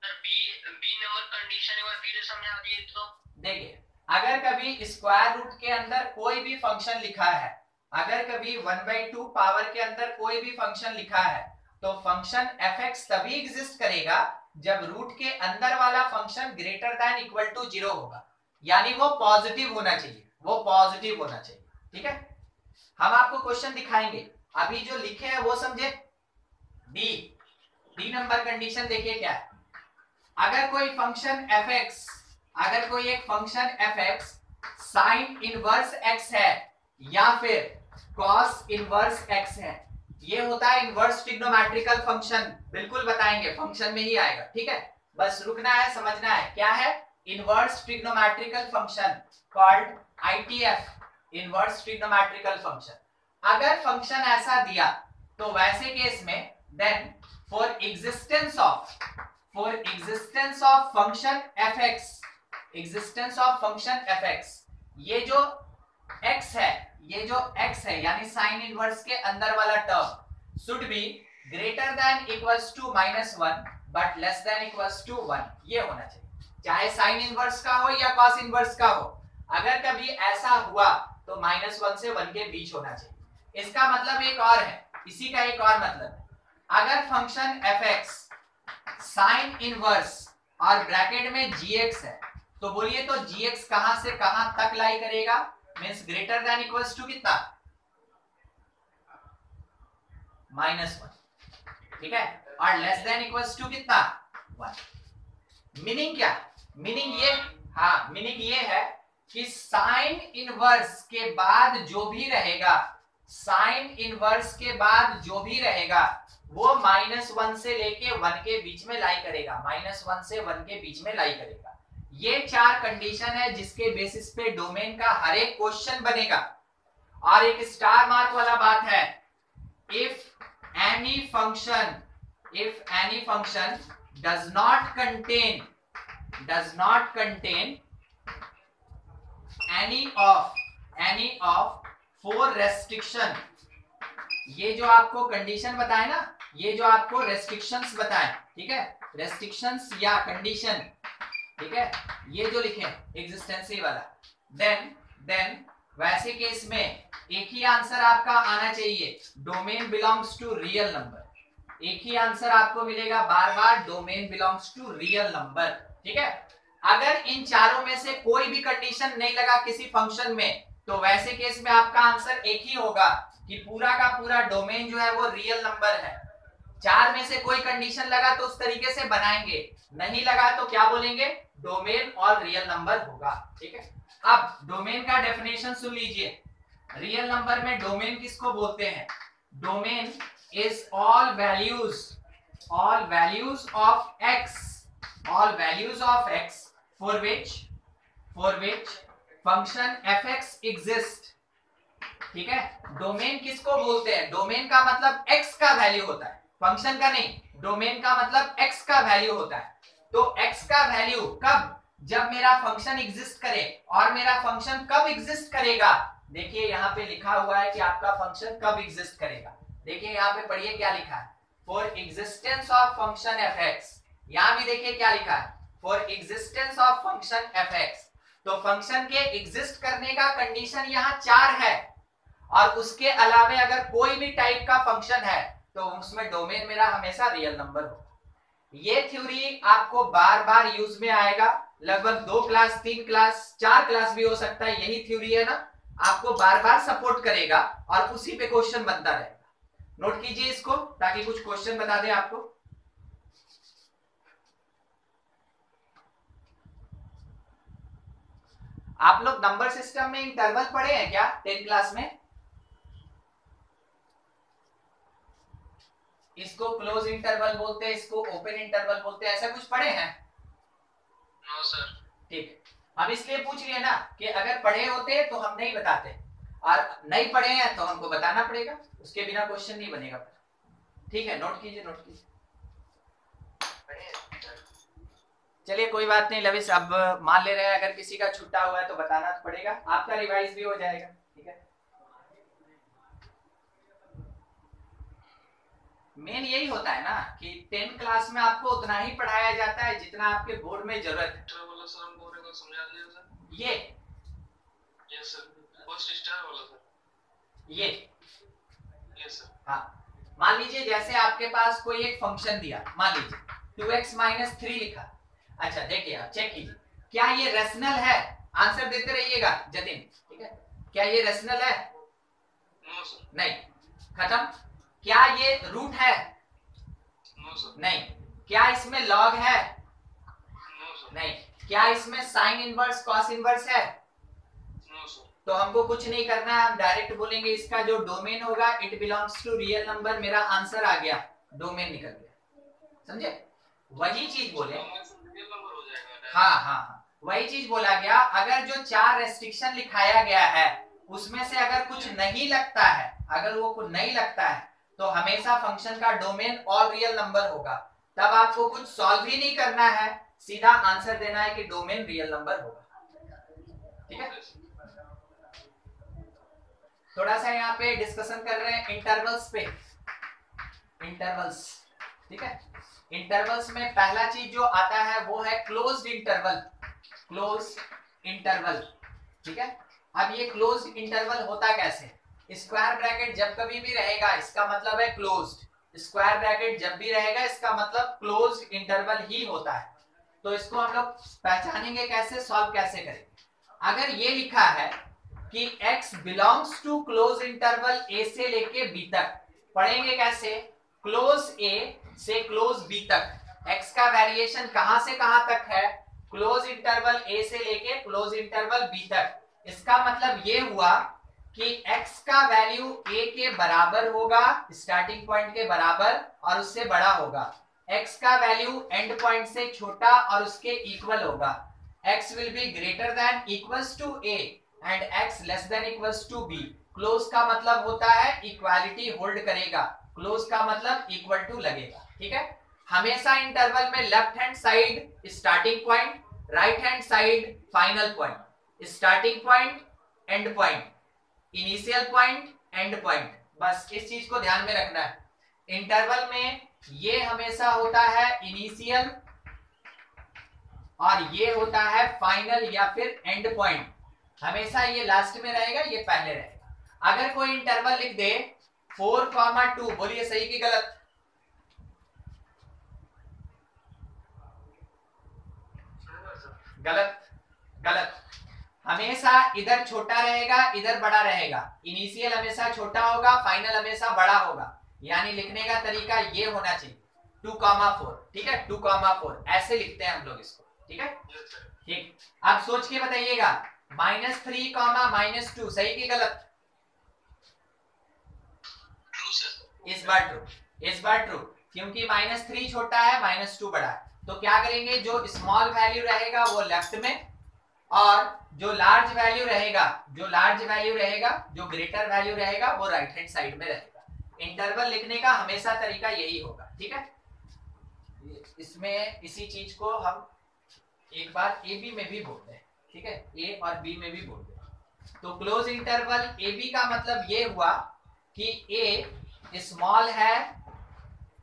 बी नंबर कंडीशन एक बार फिर समझा दिए तो। देखिए, अगर कभी स्क्वायर रूट के अंदर कोई भी फंक्शन लिखा है, अगर कभी 1/2 पावर के अंदर कोई भी फंक्शन लिखा है, तो फंक्शन एफ एक्स तभी एग्जिस्ट करेगा जब रूट के अंदर वाला function greater than equal to 0 होगा, यानी वो पॉजिटिव होना चाहिए, वो पॉजिटिव होना चाहिए। ठीक है, हम आपको क्वेश्चन दिखाएंगे, अभी जो लिखे हैं वो समझे। डी नंबर कंडीशन देखिए क्या है। अगर कोई फंक्शन एफ एक्स, अगर कोई एक function f x sine inverse x है या फिर कॉस इनवर्स एक्स है, ये होता है इनवर्स ट्रिग्नोमेट्रिकल फंक्शन, बिल्कुल बताएंगे, फंक्शन में ही आएगा। ठीक है, बस रुकना है, समझना है क्या है inverse trigonometrical function called ITF, inverse trigonometrical function. अगर फंक्शन ऐसा दिया तो वैसे केस में then for existence of function f x, existence of function f x, ये जो x है, ये जो x है यानी साइन इनवर्स के अंदर वाला term should be greater than equals to -1 but less than equals to 1, ये होना चाहिए, चाहे साइन इनवर्स का हो या कॉस इनवर्स का हो। अगर कभी ऐसा हुआ तो -1 से 1 के बीच होना चाहिए। इसका मतलब एक और है, इसी का एक और मतलब है, अगर फंक्शन fx साइन इनवर्स और ब्रैकेट में gx है तो बोलिए तो gx कहां से कहां तक लाई करेगा, means greater than equals to कितना -1, ठीक है, और लेस देन इक्वल्स टू कितना 1। मीनिंग क्या, मीनिंग ये, हाँ मीनिंग ये है कि साइन इनवर्स के बाद जो भी रहेगा, साइन इनवर्स के बाद जो भी रहेगा वो -1 से लेके 1 के बीच में लाई करेगा, -1 से 1 के बीच में लाई करेगा। ये 4 कंडीशन है जिसके बेसिस पे डोमेन का हर एक क्वेश्चन बनेगा। और एक स्टार मार्क वाला बात है, if any function does not contain any of 4 restriction, ये जो आपको कंडीशन बताए ना, ये जो आपको रेस्ट्रिक्शंस बताए, ठीक है, रेस्ट्रिक्शंस या कंडीशन, ठीक है, ये जो लिखे एग्जिस्टेंसी वाला, देन वैसे केस में एक ही आंसर आपका आना चाहिए, domain belongs to real number. एक ही आंसर आपको मिलेगा बार बार, domain belongs to real number. ठीक है, अगर इन चारों में से कोई भी कंडीशन नहीं लगा किसी फंक्शन में तो वैसे केस में आपका आंसर एक ही होगा कि पूरा का पूरा डोमेन जो है वो रियल नंबर है। 4 में से कोई कंडीशन लगा तो उस तरीके से बनाएंगे, नहीं लगा तो क्या बोलेंगे, डोमेन और रियल नंबर होगा। ठीक है, अब डोमेन का डेफिनेशन सुन लीजिए। रियल नंबर में डोमेन किसको बोलते हैं, domain is all values of x for which function fx exist। ठीक है, डोमेन किसको बोलते हैं, डोमेन का मतलब x का वैल्यू होता है, फंक्शन का नहीं, डोमेन का मतलब x का वैल्यू होता है। तो x का वैल्यू कब, जब मेरा फंक्शन एग्जिस्ट करे, और मेरा फंक्शन कब एग्जिस्ट करेगा, देखिए यहाँ पे लिखा हुआ है कि आपका फंक्शन कब एग्जिस्ट करेगा। देखिए यहाँ पे पढ़िए क्या लिखा है, for existence of function f x, यहाँ भी देखिए क्या लिखा है, for existence of function f x. तो फंक्शन के एग्जिस्ट करने का कंडीशन यहाँ 4 है, और उसके अलावे अगर कोई भी टाइप का फंक्शन है तो उसमें डोमेन मेरा हमेशा रियल नंबर हो। ये थ्योरी आपको बार बार यूज में आएगा, लगभग 2 क्लास 3 क्लास 4 क्लास भी हो सकता है, यही थ्योरी है ना, आपको बार बार सपोर्ट करेगा और उसी पे क्वेश्चन बनता रहेगा। नोट कीजिए इसको ताकि कुछ क्वेश्चन बता दे आपको। आप लोग नंबर सिस्टम में इंटरवल पढ़े हैं क्या 10 क्लास में? इसको क्लोज इंटरवल बोलते हैं, इसको ओपन इंटरवल बोलते हैं, ऐसा कुछ पढ़े हैं? No sir. ठीक है, अब इसलिए पूछ लिए ना कि अगर पढ़े होते तो हम नहीं बताते, और नहीं पढ़े हैं तो हमको बताना पड़ेगा, उसके बिना क्वेश्चन नहीं बनेगा। ठीक है, नोट कीजिए, नोट कीजिए। चलिए कोई बात नहीं लविश, अब मान ले रहे हैं अगर किसी का छुट्टा हुआ है तो बताना तो पड़ेगा, आपका रिवाइज भी हो जाएगा। ठीक है, मेन यही होता है ना कि 10 क्लास में आपको उतना ही पढ़ाया जाता है जितना आपके बोर्ड में जरूरत है। सर हमको और एक बार समझा दीजिए सर। ये सर फर्स्ट स्टार वाला सर, ये सर, हाँ मान लीजिए जैसे आपके पास कोई एक फंक्शन दिया, मान लीजिए 2x - 3 लिखा। अच्छा देखिए आप चेक कीजिए, क्या ये रेशनल है? आंसर देते रहिएगा जतिन, ठीक है? क्या ये रेशनल है? No sir. नहीं। खत्म। क्या ये रूट है? No sir. नहीं। क्या इसमें लॉग है? No sir. नहीं। क्या इसमें साइन इनवर्स कॉस इनवर्स है? No sir. तो हमको कुछ नहीं करना है, हम डायरेक्ट बोलेंगे इसका जो डोमेन होगा it belongs to real number. मेरा आंसर आ गया, डोमेन निकल गया। समझे? वही चीज बोले। रियल नंबर हो जाएगा। हाँ हाँ हाँ, वही चीज बोला गया। अगर जो 4 रेस्ट्रिक्शन लिखाया गया है उसमें से अगर कुछ नहीं लगता है, अगर वो कुछ नहीं लगता है तो हमेशा फंक्शन का डोमेन ऑल रियल नंबर होगा। तब आपको कुछ सॉल्व ही नहीं करना है, सीधा आंसर देना है कि डोमेन रियल नंबर होगा। ठीक है? थोड़ा सा यहाँ पे डिस्कशन कर रहे हैं इंटरवल्स पे। इंटरवल्स, ठीक है? इंटरवल्स में पहला चीज जो आता है वो है क्लोज्ड इंटरवल। क्लोज्ड इंटरवल, ठीक है? अब ये क्लोज्ड इंटरवल होता कैसे? स्क्वायर ब्रैकेट जब कभी भी रहेगा इसका मतलब है क्लोज्ड। स्क्वायर ब्रैकेट जब भी रहेगा इसका मतलब क्लोज्ड इंटरवल ही होता है। तो इसको हम लोग पहचानेंगे कैसे, सॉल्व कैसे करेंगे? अगर ये लिखा है कि x belongs to close interval a से लेके b तक, पढ़ेंगे कैसे? क्लोज a से क्लोज b तक x का वेरिएशन कहां से कहां तक है? क्लोज इंटरवल a से लेके क्लोज इंटरवल b तक। इसका मतलब ये हुआ कि x का वैल्यू a के बराबर होगा, स्टार्टिंग पॉइंट के बराबर, और उससे बड़ा होगा। x का वैल्यू एंड पॉइंट से छोटा और उसके इक्वल होगा। x will be greater than equals to a and x less than equals to b। Close का मतलब होता है इक्वालिटी होल्ड करेगा, क्लोज का मतलब इक्वल टू लगेगा। ठीक है? हमेशा इंटरवल में left hand side starting point, right hand side final point. Starting point, and point, initial point, and point. बस इस चीज को ध्यान में रखना है। इंटरवल में ये हमेशा होता है इनिशियल और ये होता है फाइनल या फिर एंड पॉइंट। हमेशा ये लास्ट में रहेगा, ये पहले रहेगा। अगर कोई इंटरवल लिख दे 4,2, बोलिए सही कि गलत? गलत। गलत। हमेशा इधर छोटा रहेगा, इधर बड़ा रहेगा। इनिशियल हमेशा छोटा होगा, फाइनल हमेशा बड़ा होगा। यानी लिखने का तरीका ये होना चाहिए 2,4। ठीक है? 2,4 ऐसे लिखते हैं हम लोग इसको। ठीक है? ठीक। आप सोच के बताइएगा -3, -2 सही कि गलत? इस बार ट्रू, इस बार ट्रू, क्योंकि -3 छोटा है, -2 बड़ा है। तो क्या करेंगे, जो स्मॉल वैल्यू रहेगा वो लेफ्ट में, और जो लार्ज वैल्यू रहेगा, जो ग्रेटर वैल्यू रहेगा वो राइट हैंड साइड में रहेगा। इंटरवल लिखने का हमेशा तरीका यही होगा। ठीक है? इसमें इसी चीज को हम एक बार ए बी में भी बोलते हैं। ठीक है? ए और बी में भी बोलते हैं। तो क्लोज इंटरवल ए बी का मतलब ये हुआ कि ए स्मॉल है,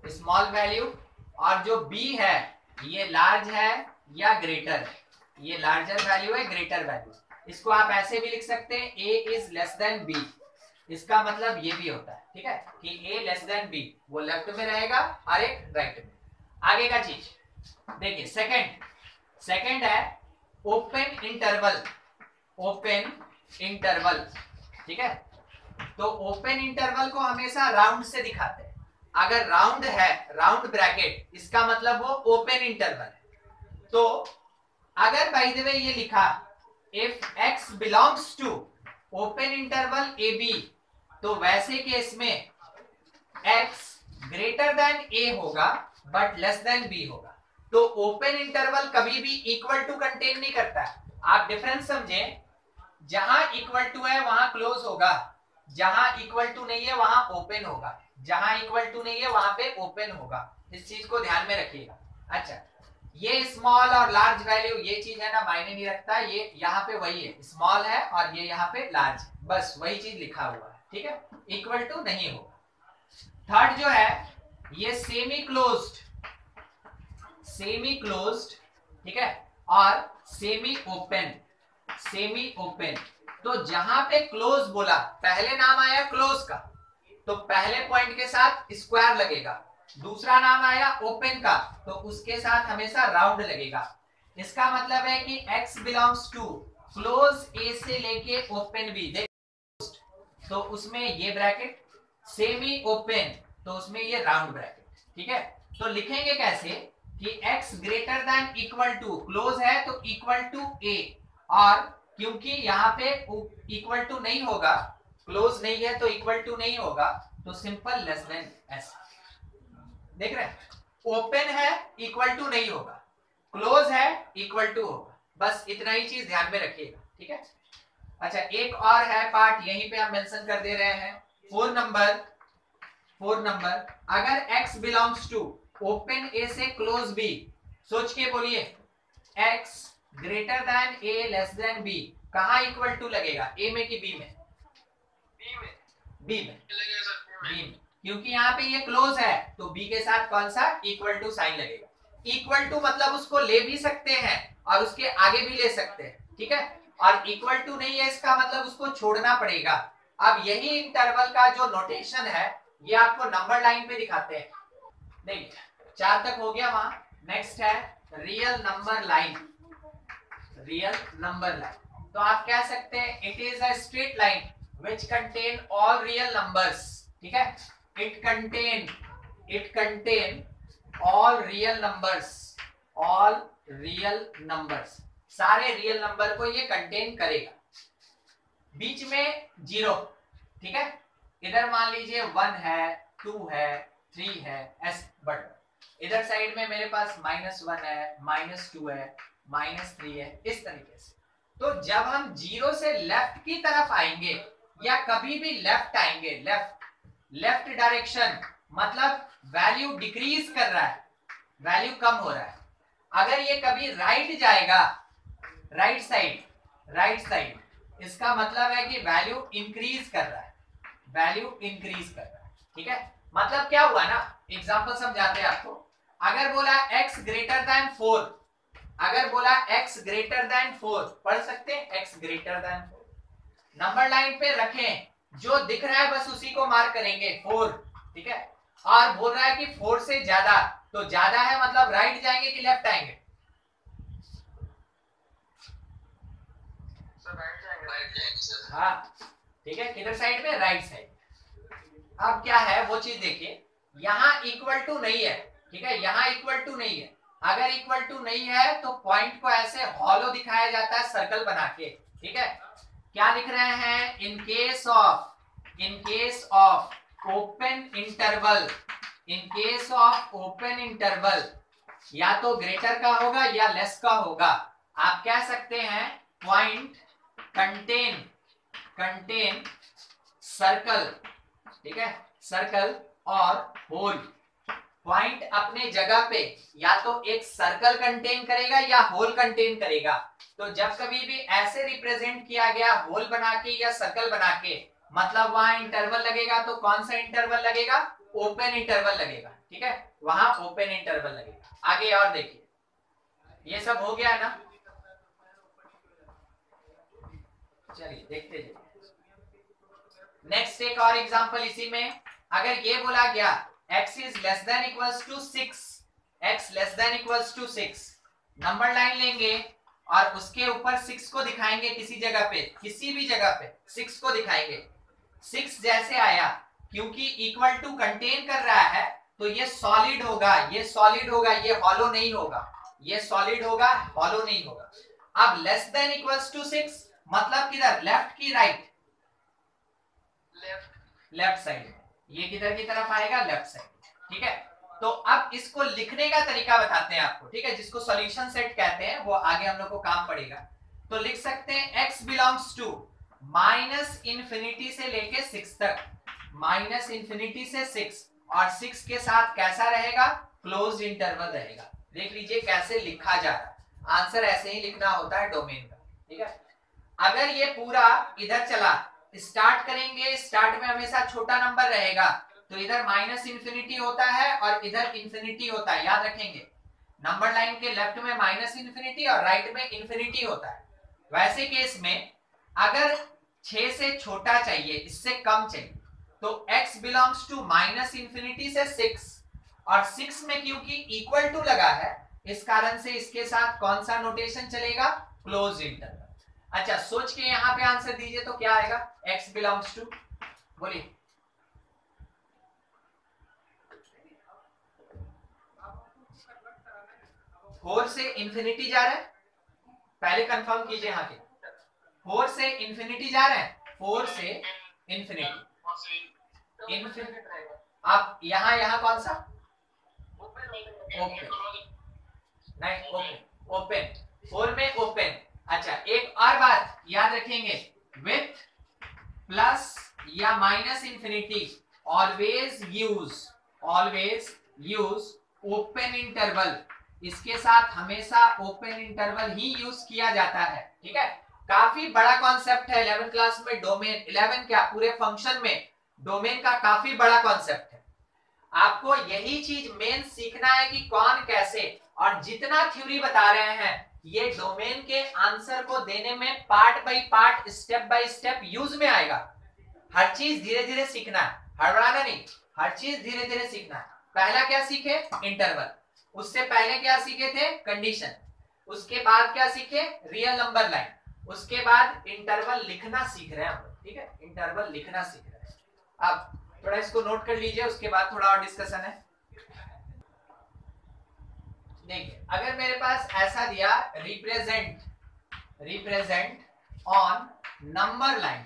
स्मॉल वैल्यू, और जो बी है ये लार्ज है या ग्रेटर है। ये लार्जर वैल्यू है, ग्रेटर वैल्यू। इसको आप ऐसे भी लिख सकते हैं ए इज लेस देन बी। इसका मतलब ये भी होता है। ठीक है? कि ए लेस देन बी, वो लेफ्ट में रहेगा और एक राइट में। आगे का चीज देखिए, सेकंड है ओपन इंटरवल। ओपन इंटरवल, ठीक है? तो ओपन इंटरवल को हमेशा राउंड से दिखाते हैं। अगर राउंड है, राउंड ब्रैकेट, इसका मतलब वो ओपन इंटरवल है। तो अगर बाय द वे ये लिखा if x belongs to open interval a b, तो वैसे केस में x ग्रेटर देन a होगा बट लेस देन b होगा। तो ओपन इंटरवल कभी भी इक्वल टू कंटेन नहीं करता है। आप डिफरेंस समझें, जहां इक्वल टू है वहां क्लोज होगा, जहां इक्वल टू नहीं है वहां ओपन होगा, जहां इक्वल टू नहीं है वहां पे ओपन होगा। इस चीज को ध्यान में रखिएगा। अच्छा, ये स्मॉल और लार्ज वैल्यू ये चीज है ना, मायने नहीं रखता। ये यहाँ पे वही है, स्मॉल है और ये यहाँ पे लार्ज है, बस वही चीज लिखा हुआ है। ठीक है? इक्वल टू नहीं होगा। थर्ड जो है ये सेमी क्लोज्ड, ठीक है, और सेमी ओपन। सेमी ओपन, तो जहां पे क्लोज बोला, पहले नाम आया क्लोज का, तो पहले पॉइंट के साथ स्क्वायर लगेगा, दूसरा नाम आया ओपन का तो उसके साथ हमेशा राउंड लगेगा। इसका मतलब है कि x बिलोंग्स टू क्लोज ए से लेके ओपन बी, तो उसमें ये ब्रैकेट, सेमी ओपन तो उसमें ये राउंड ब्रैकेट, ठीक है। तो लिखेंगे कैसे कि x greater than equal to, close है तो इक्वल टू a, और क्योंकि यहाँ पे इक्वल टू नहीं होगा, क्लोज नहीं है तो इक्वल टू नहीं होगा, तो सिंपल लेस देन s। देख रहे हैं, ओपन है इक्वल टू नहीं होगा, क्लोज है इक्वल टू होगा, बस इतना ही चीज ध्यान में रखिएगा, ठीक है। अच्छा, एक और है पार्ट, यहीं पे हम मेंशन कर दे रहे हैं। 4 नंबर अगर x बिलोंग्स टू ओपन ए से क्लोज बी, सोच के बोलिए, x greater than a less than b, कहां इक्वल टू लगेगा, a में कि b में? b में लगेगा सर, b में, क्योंकि यहाँ पे ये क्लोज है तो b के साथ कौन सा इक्वल टू साइन लगेगा। इक्वल टू मतलब उसको ले भी सकते हैं और उसके आगे भी ले सकते हैं, ठीक है, और इक्वल टू नहीं है इसका मतलब उसको छोड़ना पड़ेगा। अब यही इंटरवल का जो नोटेशन है ये आपको नंबर लाइन पे दिखाते हैं। नहीं, 4 तक हो गया वहां। नेक्स्ट है real number line. Real number line तो आप कह सकते हैं it is a straight line which contain all real numbers, ठीक है। It contain all real numbers, सारे रियल नंबर को ये कंटेन करेगा। बीच में 0, ठीक है, इधर मान लीजिए 1 है, 2 है, 3 है, ऐसे बढ़, इधर साइड में मेरे पास -1 है, -2 है, -3 है, इस तरीके से। तो जब हम 0 से लेफ्ट की तरफ आएंगे या कभी भी लेफ्ट आएंगे, लेफ्ट डायरेक्शन मतलब वैल्यू डिक्रीज कर रहा है, वैल्यू कम हो रहा है। अगर ये कभी राइट जाएगा, राइट साइड, इसका मतलब है कि वैल्यू इंक्रीज कर रहा है, ठीक है। मतलब क्या हुआ ना, एग्जांपल समझाते हैं आपको। अगर बोला x ग्रेटर देन 4, पढ़ सकते हैं x greater then 4, number line पे रखें, जो दिख रहा है बस उसी को मार्क करेंगे 4, ठीक है। और बोल रहा है कि 4 से ज्यादा, तो ज्यादा है मतलब राइट जाएंगे कि लेफ्ट आएंगे? सर राइट जाएंगे सर। हाँ, ठीक है, किधर साइड में? Right side. अब क्या है वो चीज देखिए, यहाँ इक्वल टू नहीं है, ठीक है, यहाँ इक्वल टू नहीं है। अगर इक्वल टू नहीं है तो पॉइंट को ऐसे हॉलो दिखाया जाता है सर्कल बना के, ठीक है। क्या लिख रहे हैं? In case of open interval, या तो ग्रेटर का होगा या लेस का होगा। आप कह सकते हैं पॉइंट कंटेन सर्कल, ठीक है, सर्कल और होल। पॉइंट अपने जगह पे या तो एक सर्कल कंटेन करेगा या होल कंटेन करेगा। तो जब कभी भी ऐसे रिप्रेजेंट किया गया होल बना के या सर्कल बना के, मतलब वहां इंटरवल लगेगा, तो कौन सा इंटरवल लगेगा? ओपन इंटरवल लगेगा, ठीक है, वहां ओपन इंटरवल लगेगा। आगे और देखिए, ये सब हो गया ना, चलिए देखते जाइए। नेक्स्ट एक और एग्जांपल इसी में, अगर ये बोला गया x is less than equals to 6, number line लेंगे और उसके ऊपर 6 को दिखाएंगे किसी जगह पे, किसी भी जगह पे 6 को दिखाएंगे। 6 जैसे आया, क्योंकि इक्वल टू कंटेन कर रहा है तो ये सॉलिड होगा, ये हॉलो नहीं होगा, ये सॉलिड होगा, हॉलो नहीं होगा। अब लेस देन इक्वल्स टू 6 मतलब किधर? लेफ्ट की राइट? Left side. ये किधर की तरफ आएगा? लेफ्ट साइड, ठीक है। तो अब इसको लिखने का तरीका बताते हैं आपको, ठीक है, जिसको सॉल्यूशन सेट कहते हैं, वो आगे हम लोग को काम पड़ेगा। तो लिख सकते हैं x बिलोंग्स टू -∞ से लेके 6 तक, -∞ से 6, और 6 के साथ कैसा रहेगा? क्लोज्ड इंटरवल रहेगा। देख लीजिए कैसे लिखा जा रहा है, आंसर ऐसे ही लिखना होता है डोमेन का, ठीक है। अगर ये पूरा इधर चला, स्टार्ट करेंगे, स्टार्ट में हमेशा छोटा नंबर रहेगा, तो इधर -∞ होता है और इधर इंफिनिटी होता है, याद रखेंगे। नंबर लाइन के लेफ्ट में -∞ और राइट में इंफिनिटी होता है। वैसे केस में अगर 6 से छोटा चाहिए, इससे कम चाहिए, तो x belongs to minus infinity से 6 और 6 में क्योंकि इक्वल टू लगा है इस कारण से इसके साथ कौन सा नोटेशन चलेगा, क्लोज इंटरवल। अच्छा सोच के यहां पे आंसर दीजिए तो क्या आएगा, x बिलोंग्स टू, बोलिए 4 से इंफिनिटी जा रहा है, पहले कंफर्म कीजिए यहाँ के 4 से इंफिनिटी जा रहे हैं, 4 से इंफिनिटी आप यहाँ कौन सा ओपन नहीं ओपन 4 में ओपन। अच्छा एक और बात याद रखेंगे, विथ प्लस या minus infinity always use open interval, इसके साथ हमेशा ओपन इंटरवल ही यूज किया जाता है। ठीक है, काफी बड़ा कॉन्सेप्ट है 11th क्लास में डोमेन, 11 क्या पूरे फंक्शन में डोमेन का काफी बड़ा कॉन्सेप्ट है। आपको यही चीज मेन सीखना है कि कौन कैसे, और जितना थ्योरी बता रहे हैं ये डोमेन के आंसर को देने में part by part step by step use में आएगा। हर चीज धीरे धीरे सीखना है, हड़बड़ाना नहीं, हर चीज धीरे धीरे सीखना है। पहला क्या सीखे, इंटरवल, उससे पहले क्या सीखे थे, कंडीशन, उसके बाद क्या सीखे, रियल नंबर लाइन, उसके बाद इंटरवल लिखना सीख रहे हैं हम लोग। ठीक है, इंटरवल लिखना सीख रहे हैं। अब थोड़ा इसको नोट कर लीजिए, उसके बाद थोड़ा और डिस्कशन है। देखिए अगर मेरे पास ऐसा दिया रिप्रेजेंट ऑन नंबर लाइन,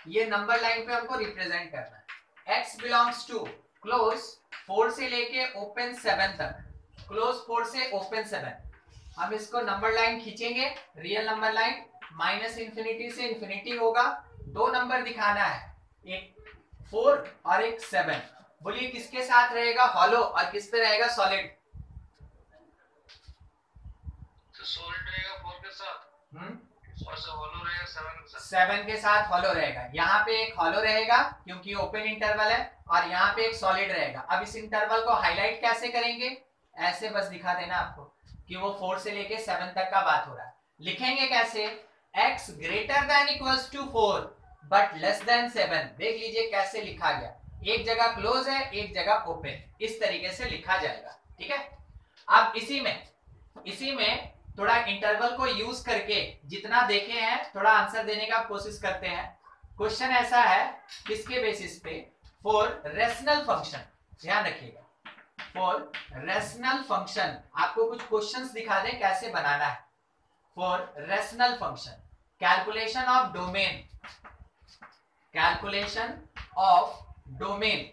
ये नंबर लाइन पे हमको रिप्रेजेंट करना है, x बिलोंग्स टू क्लोज 4 से लेके ओपन 7 तक, क्लोज 4 से ओपन 7, हम इसको नंबर लाइन खींचेंगे, real number line, minus infinity से इंफिनिटी होगा, दो नंबर दिखाना है, एक 4 और एक 7। बोलिए किसके साथ रहेगा, हॉलो, और किस पे रहेगा, सॉलिड। सॉलिड रहेगा 4 के साथ, और से हॉलो रहेगा 7 के साथ, 7 के साथ हॉलो रहेगा। यहाँ पे एक हॉलो रहेगा क्योंकि ओपन इंटरवल है, और यहाँ पे एक सॉलिड रहेगा। अब इस इंटरवल को हाईलाइट कैसे करेंगे, ऐसे बस दिखा देना आपको कि वो 4 से लेके 7 तक का बात हो रहा है। लिखेंगे कैसे, x greater than equals to 4 but less than 7। देख लीजिए कैसे लिखा गया, एक जगह क्लोज है एक जगह ओपन, इस तरीके से लिखा जाएगा। ठीक है, अब इसी में थोड़ा इंटरवल को यूज करके जितना देखे हैं थोड़ा आंसर देने का कोशिश करते हैं। क्वेश्चन ऐसा है, किसके बेसिस पे, फॉर रेशनल फंक्शन, ध्यान रखिएगा, फॉर रेशनल फंक्शन, आपको कुछ क्वेश्चंस दिखा दें कैसे बनाना है। For rational function, calculation of domain,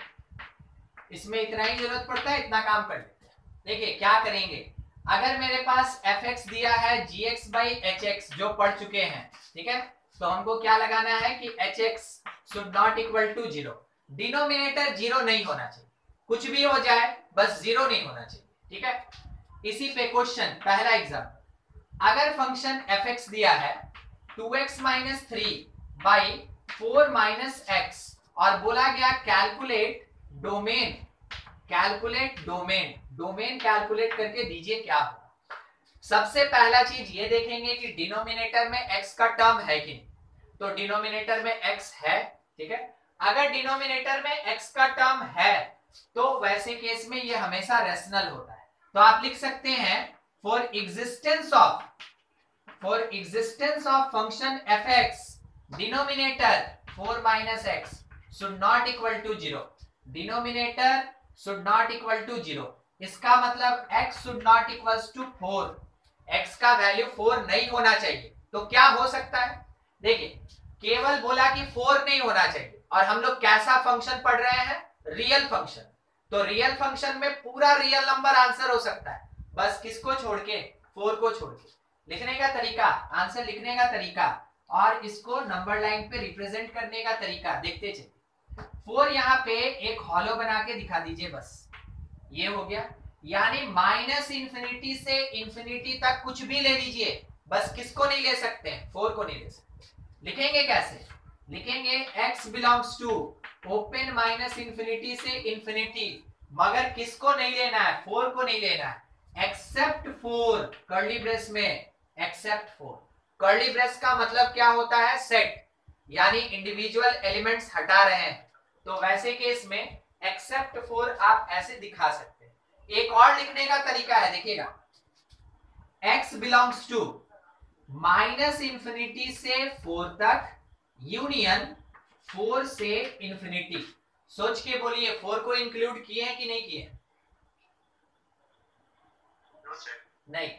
इसमें इतना ही जरूरत पड़ता है, इतना काम कर लेते हैं। देखिए क्या करेंगे, अगर मेरे पास fx दिया है gx बाई hx जो पढ़ चुके हैं, ठीक है, तो हमको क्या लगाना है कि hx should not equal to 0, denominator 0 नहीं होना चाहिए, कुछ भी हो जाए बस 0 नहीं होना चाहिए। ठीक है, इसी पे क्वेश्चन पहला एग्जाम्पल, अगर फंक्शन fx दिया है 2x minus 3 by 4 minus x, और बोला गया कैलकुलेट डोमेन कैलकुलेट करके दीजिए क्या होगा। सबसे पहला चीज ये देखेंगे कि डिनोमिनेटर में x का टर्म है कि नहीं, तो डिनोमिनेटर में x है। ठीक है, अगर डिनोमिनेटर में x का टर्म है तो वैसे केस में ये हमेशा रेशनल होता है। तो आप लिख सकते हैं for existence of function fx denominator 4 minus x should not equal to 0, denominator should not equal to 0, इसका मतलब x should not equals to 4, x का वैल्यू 4 नहीं होना चाहिए। तो क्या हो सकता है, देखिए केवल बोला कि 4 नहीं होना चाहिए, और हम लोग कैसा फंक्शन पढ़ रहे हैं, रियल फंक्शन, तो रियल फंक्शन में पूरा रियल नंबर आंसर हो सकता है, बस किसको छोड़ के, 4 को छोड़ के। लिखने का तरीका, आंसर लिखने का तरीका और इसको नंबर लाइन पे रिप्रेजेंट करने का तरीका देखते चलिए। 4 यहाँ पे एक हॉलो बना के दिखा दीजिए, बस ये हो गया, यानी माइनस इंफिनिटी से इंफिनिटी तक कुछ भी ले लीजिए, बस किसको नहीं ले सकते हैं, 4 को नहीं ले सकते। लिखेंगे कैसे, लिखेंगे x belongs to open minus infinity से इंफिनिटी, मगर किसको नहीं लेना है, 4 को नहीं लेना है, एक्सेप्ट 4, कर्ली ब्रेस में एक्सेप्ट 4। कर्ली ब्रेस का मतलब क्या होता है, सेट, यानी इंडिविजुअल एलिमेंट्स हटा रहे हैं, तो वैसे केस में एक्सेप्ट 4 आप ऐसे दिखा सकते हैं। एक और लिखने का तरीका है, देखिएगा, x belongs to minus infinity से 4 तक यूनियन 4 से इंफिनिटी। सोच के बोलिए 4 को इंक्लूड किए हैं कि नहीं किए? नहीं।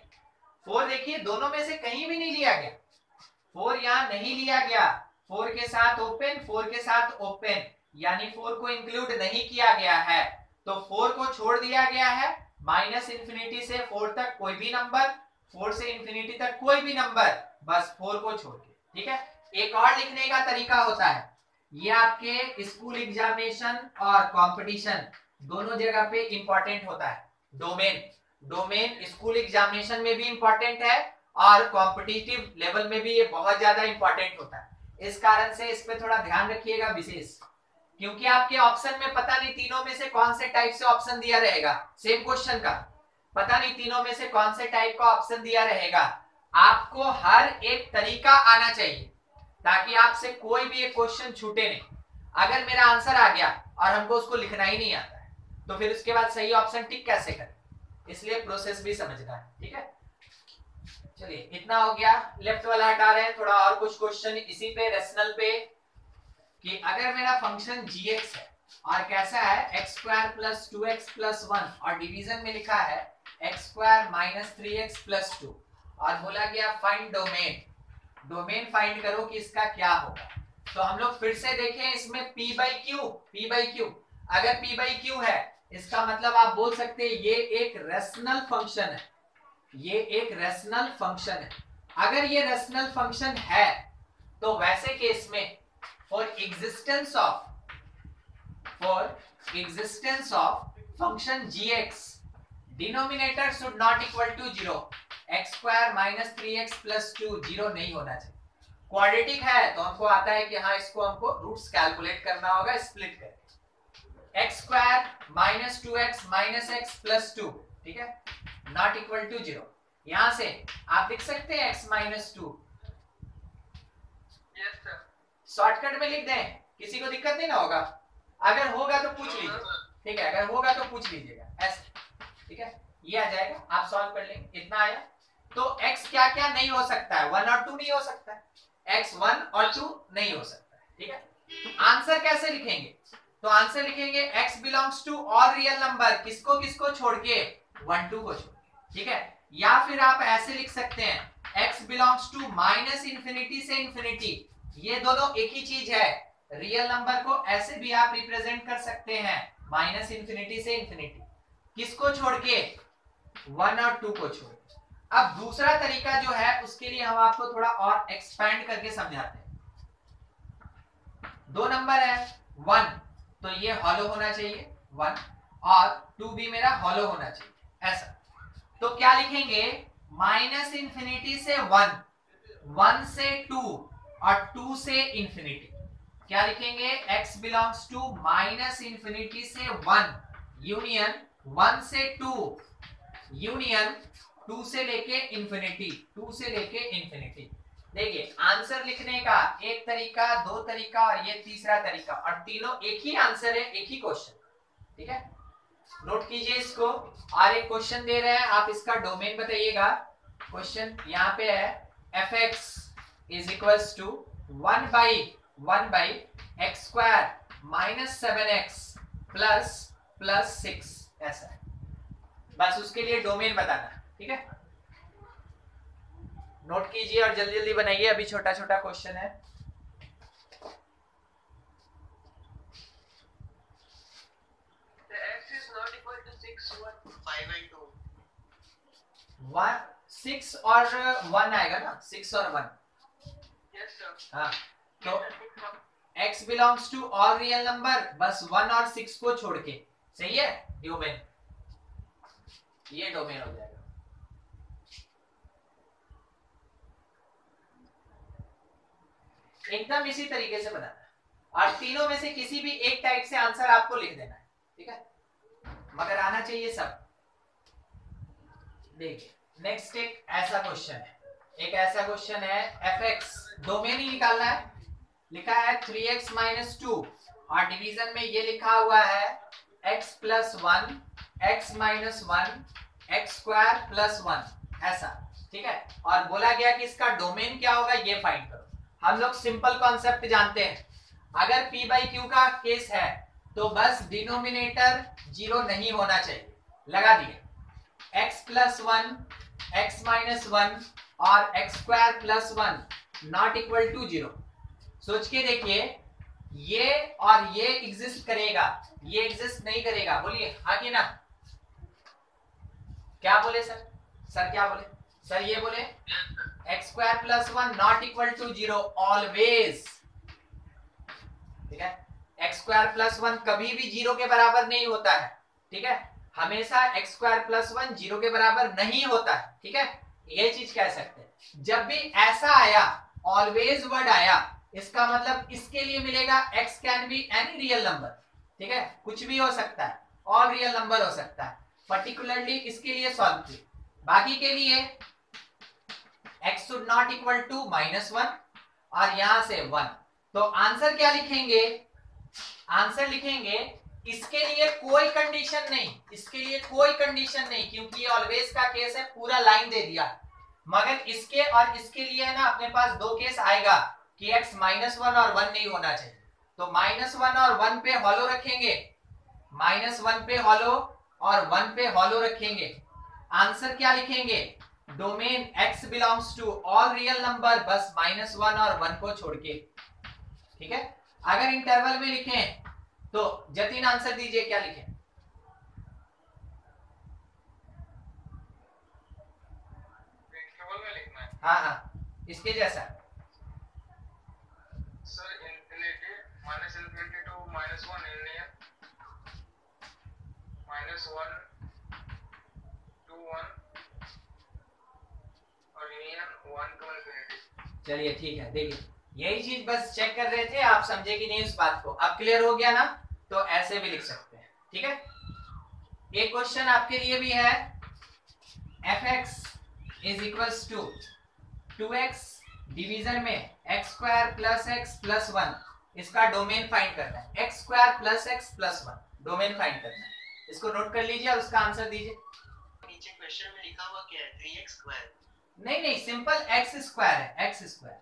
4 देखिए दोनों में से कहीं भी नहीं लिया गया, 4 यहां नहीं लिया गया, 4 के साथ ओपन, 4 के साथ ओपन, यानी 4 को इंक्लूड नहीं किया गया है। तो 4 को छोड़ दिया गया है, माइनस इंफिनिटी से 4 तक कोई भी नंबर, 4 से इंफिनिटी तक कोई भी नंबर, बस 4 को छोड़ के। ठीक है। एक और लिखने का तरीका होता है, ये आपके स्कूल एग्जामिनेशन और कंपटीशन दोनों जगह पे इंपॉर्टेंट होता है। डोमेन स्कूल एग्जामिनेशन में भी इंपॉर्टेंट है और कॉम्पिटिटिव लेवल में भी ये बहुत ज्यादा इंपॉर्टेंट होता है। इस कारण से इस पे थोड़ा ध्यान रखिएगा विशेष, क्योंकि आपके ऑप्शन में पता नहीं तीनों में से कौन से टाइप से ऑप्शन दिया रहेगा, सेम क्वेश्चन का पता नहीं तीनों में से कौन से टाइप का ऑप्शन दिया रहेगा। आपको हर एक तरीका आना चाहिए ताकि आपसे कोई भी एक क्वेश्चन छूटे नहीं। अगर मेरा आंसर आ गया और हमको उसको लिखना ही नहीं आता है तो फिर उसके बाद सही ऑप्शन टिक कैसे करें, इसलिए प्रोसेस भी समझना है। ठीक है, चलिए इतना हो गया। लेफ्ट वाला हटा रहे हैं, थोड़ा और कुछ क्वेश्चन इसी पे रेशनल पे, कि अगर मेरा फंक्शन gx है और कैसा है x square plus 2x plus 1 और डिवीजन में लिखा है x square minus 3x plus 2 और बोला गया फाइंड डोमेन फाइंड करो कि इसका क्या होगा। तो हम लोग फिर से देखें इसमें p बाई क्यू, अगर p बाई क्यू है इसका मतलब आप बोल सकते हैं ये एक रेशनल फंक्शन है, ये एक रेशनल फंक्शन है। अगर ये रेशनल फंक्शन है तो वैसे केस में for existence of function gx denominator should not equal to 0, x square minus 3x plus 2 0 नहीं होना चाहिए। क्वाड्रेटिक है तो हमको आता है कि हाँ इसको हमको रूट्स कैलकुलेट करना होगा, स्प्लिट करके x square minus 2x minus x plus 2, ठीक है, नॉट इक्वल टू 0। यहां से आप लिख सकते हैं x माइनस 2, शॉर्टकट में लिख दें, किसी को दिक्कत नहीं ना होगा? अगर होगा तो पूछ लीजिए, ठीक है, अगर होगा तो पूछ लीजिएगा ऐसे, ठीक है, ये आ जाएगा, आप सॉल्व कर लेंगे। इतना आया तो x क्या क्या नहीं हो सकता है, 1 और 2 नहीं हो सकता है, x 1 और 2 नहीं हो सकता है। ठीक है, आंसर कैसे लिखेंगे? तो आंसर लिखेंगे x belongs to all real number, किसको किसको छोड़ के, 1 2 को छोड़ के। ठीक है, या फिर आप ऐसे लिख सकते हैं x belongs to minus infinity से इंफिनिटी, ये दोनों एक ही चीज है। रियल नंबर को ऐसे भी आप रिप्रेजेंट कर सकते हैं, माइनस इंफिनिटी से इंफिनिटी, किसको छोड़ के, 1 और 2 को छोड़ के। अब दूसरा तरीका जो है उसके लिए हम आपको थोड़ा और एक्सपैंड करके समझाते हैं। 2 नंबर है 1 तो ये हॉलो होना चाहिए 1, और 2 भी मेरा हॉलो होना चाहिए, ऐसा। तो क्या लिखेंगे, माइनस इंफिनिटी से 1, 1 से 2 और 2 से इंफिनिटी। क्या लिखेंगे, x belongs to minus infinity से 1 यूनियन 1 से 2 यूनियन 2 से लेके इंफिनिटी, 2 से लेके इंफिनिटी। देखिए आंसर लिखने का एक तरीका, 2 तरीका और ये तीसरा तरीका, और तीनों एक ही आंसर है, एक ही क्वेश्चन। ठीक है, नोट कीजिए इसको। और एक क्वेश्चन दे रहे हैं, आप इसका डोमेन बताइएगा। क्वेश्चन यहाँ पे है fx is equals to 1 by x square minus 7x plus 6, ऐसा है। बस उसके लिए डोमेन बताना। ठीक है, नोट कीजिए और जल्दी जल्दी बनाइए, अभी छोटा छोटा क्वेश्चन है। x is not equal to 6 1 5 by 2 1 6 और 1 आएगा ना, 6 और 1। yes sir हाँ, तो x belongs to all real number, बस 1 और 6 को छोड़ के, सही है, डोमेन, ये डोमेन हो जाएगा। एकदम इसी तरीके से बनाना है और तीनों में से किसी भी एक टाइप से आंसर आपको लिख देना है। ठीक है, मगर आना चाहिए सब। देखिए नेक्स्ट एक ऐसा क्वेश्चन है, एक ऐसा क्वेश्चन है fx, डोमेन ही निकालना है। लिखा है 3x माइनस 2 और डिवीजन में ये लिखा हुआ है x plus 1 x minus 1 x square plus 1 ऐसा, ठीक है। और बोला गया कि इसका डोमेन क्या होगा ये फाइंड करो। हम लोग सिंपल कॉन्सेप्ट जानते हैं, अगर p बाई क्यू का केस है तो बस डिनोमिनेटर जीरो नहीं होना चाहिए, लगा दिए x प्लस 1 x माइनस 1 और x square plus 1 not equal to zero. सोच के देखिए, ये और ये एग्जिस्ट करेगा, ये एग्जिस्ट नहीं करेगा, बोलिए हाँ कि ना। क्या बोले सर? सर क्या बोले? सर ये बोले x square plus 1 not equal to zero always, ठीक है। एक्स स्क्वायर प्लस 1 कभी भी जीरो के बराबर नहीं होता है, ठीक है। हमेशा एक्स स्क्वायर प्लस 1 जीरो के बराबर नहीं होता है, ठीक है। ये चीज कह सकते हैं। जब भी ऐसा आया, ऑलवेज वर्ड आया, इसका मतलब इसके लिए मिलेगा x can be any real number, ठीक है, कुछ भी हो सकता है, ऑल रियल नंबर हो सकता है। पर्टिकुलरली इसके लिए सॉल्व किए, बाकी के लिए x should not equal to -1 और यहां से 1। तो आंसर क्या लिखेंगे? आंसर लिखेंगे इसके लिए कोई कंडीशन नहीं, इसके लिए कोई कंडीशन नहीं, क्योंकि ये ऑलवेज का केस है, पूरा लाइन दे दिया। मगर इसके और इसके लिए है ना, अपने पास दो केस आएगा कि x -1 और 1 नहीं होना चाहिए। तो -1 और 1 पे हॉलो रखेंगे, -1 पे हॉलो और 1 पे हॉलो रखेंगे। आंसर क्या लिखेंगे? Domain x belongs to all real number, बस -1 और 1 को छोड़ के, ठीक है। अगर इंटरवल में लिखें तो जतिन आंसर दीजिए, क्या लिखें? इंटरवल में लिखना है। हाँ हाँ, इसके जैसा सर इनफिनिटी -इनफिनिटी टू -1 इन -1 to 1 और यूनियन 1 to इनफिनिटी। चलिए ठीक है, देखिए यही चीज बस चेक कर रहे थे, आप समझे कि नहीं उस बात को। अब क्लियर हो गया ना? तो ऐसे भी लिख सकते हैं, ठीक है। एक क्वेश्चन आपके लिए भी है, fx is equals to 2x division में x square plus x plus 1, इसका डोमेन फाइंड करना है। x square plus x plus 1 domain find करना है, इसको नोट कर लीजिए और उसका आंसर दीजिए। नीचे क्वेश्चन में लिखा हुआ क्या है? 3x square. नहीं नहीं, सिंपल x स्क्वायर है, x square,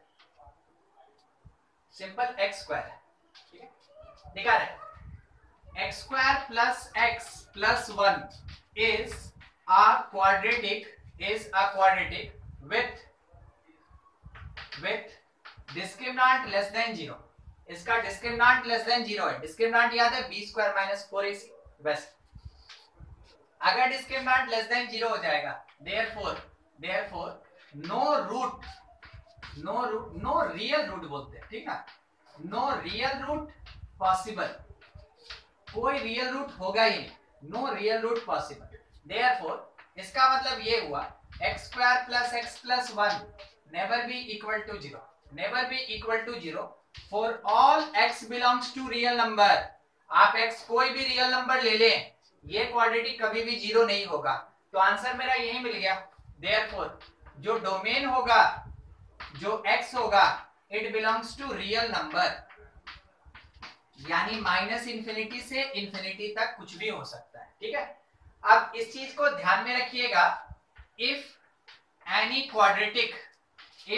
simple x square है, ठीक है। दिखा रहे x square plus x plus 1 is a quadratic with discriminant less than 0। इसका डिस्क्रिमिनेंट लेस देन 0 है। डिस्क्रिमिनेंट याद है b स्क्वायर माइनस 4ac, बस। अगर डिस्क्रिमिनेंट लेस देन 0 हो जाएगा, देयरफॉर नो रियल रूट बोलते हैं, ठीक ना, नो रियल रूट पॉसिबल, कोई रियल रूट होगा ही नहीं, no real root possible. Therefore इसका मतलब ये हुआ x square plus x plus 1 never be equal to 0, never be equal to 0 for all x belongs to real number. आप x कोई भी रियल नंबर ले लें, ये क्वाड्रेटिक कभी भी 0 नहीं होगा। तो आंसर मेरा यही मिल गया। देयरफॉर जो डोमेन होगा, जो x होगा, it belongs to real number, यानी -इनफिनिटी से इनफिनिटी तक कुछ भी हो सकता है, ठीक है। अब इस चीज को ध्यान में रखिएगा, इफ एनी क्वाड्रेटिक, ठीक है,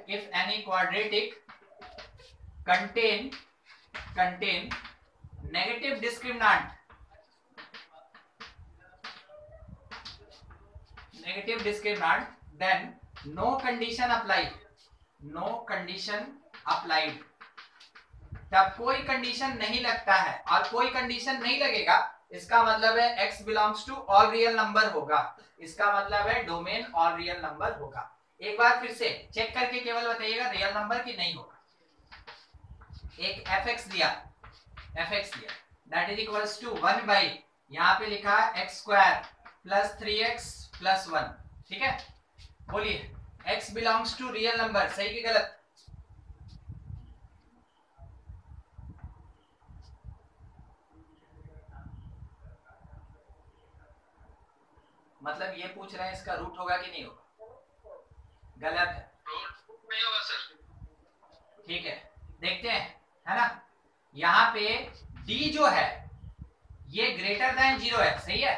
if any quadratic contain negative discriminant, then no condition applied, तब कोई कंडीशन नहीं लगता है। और कोई कंडीशन नहीं लगेगा, इसका मतलब है x belongs to all real number होगा, इसका मतलब है डोमेन ऑल रियल नंबर होगा। एक बार फिर से चेक करके केवल बताइएगा रियल नंबर की नहीं होगा। एक fx दिया, that is equals to 1 by, यहाँ पे लिखा है x square plus 3x plus 1, ठीक है। बोलिए x belongs to real number, सही कि गलत? मतलब ये पूछ रहे हैं इसका रूट होगा कि नहीं होगा? गलत है, रूट नहीं होगा सर। ठीक है, देखते हैं, है ना। यहाँ पे d जो है ये ग्रेटर देन 0 है, सही है।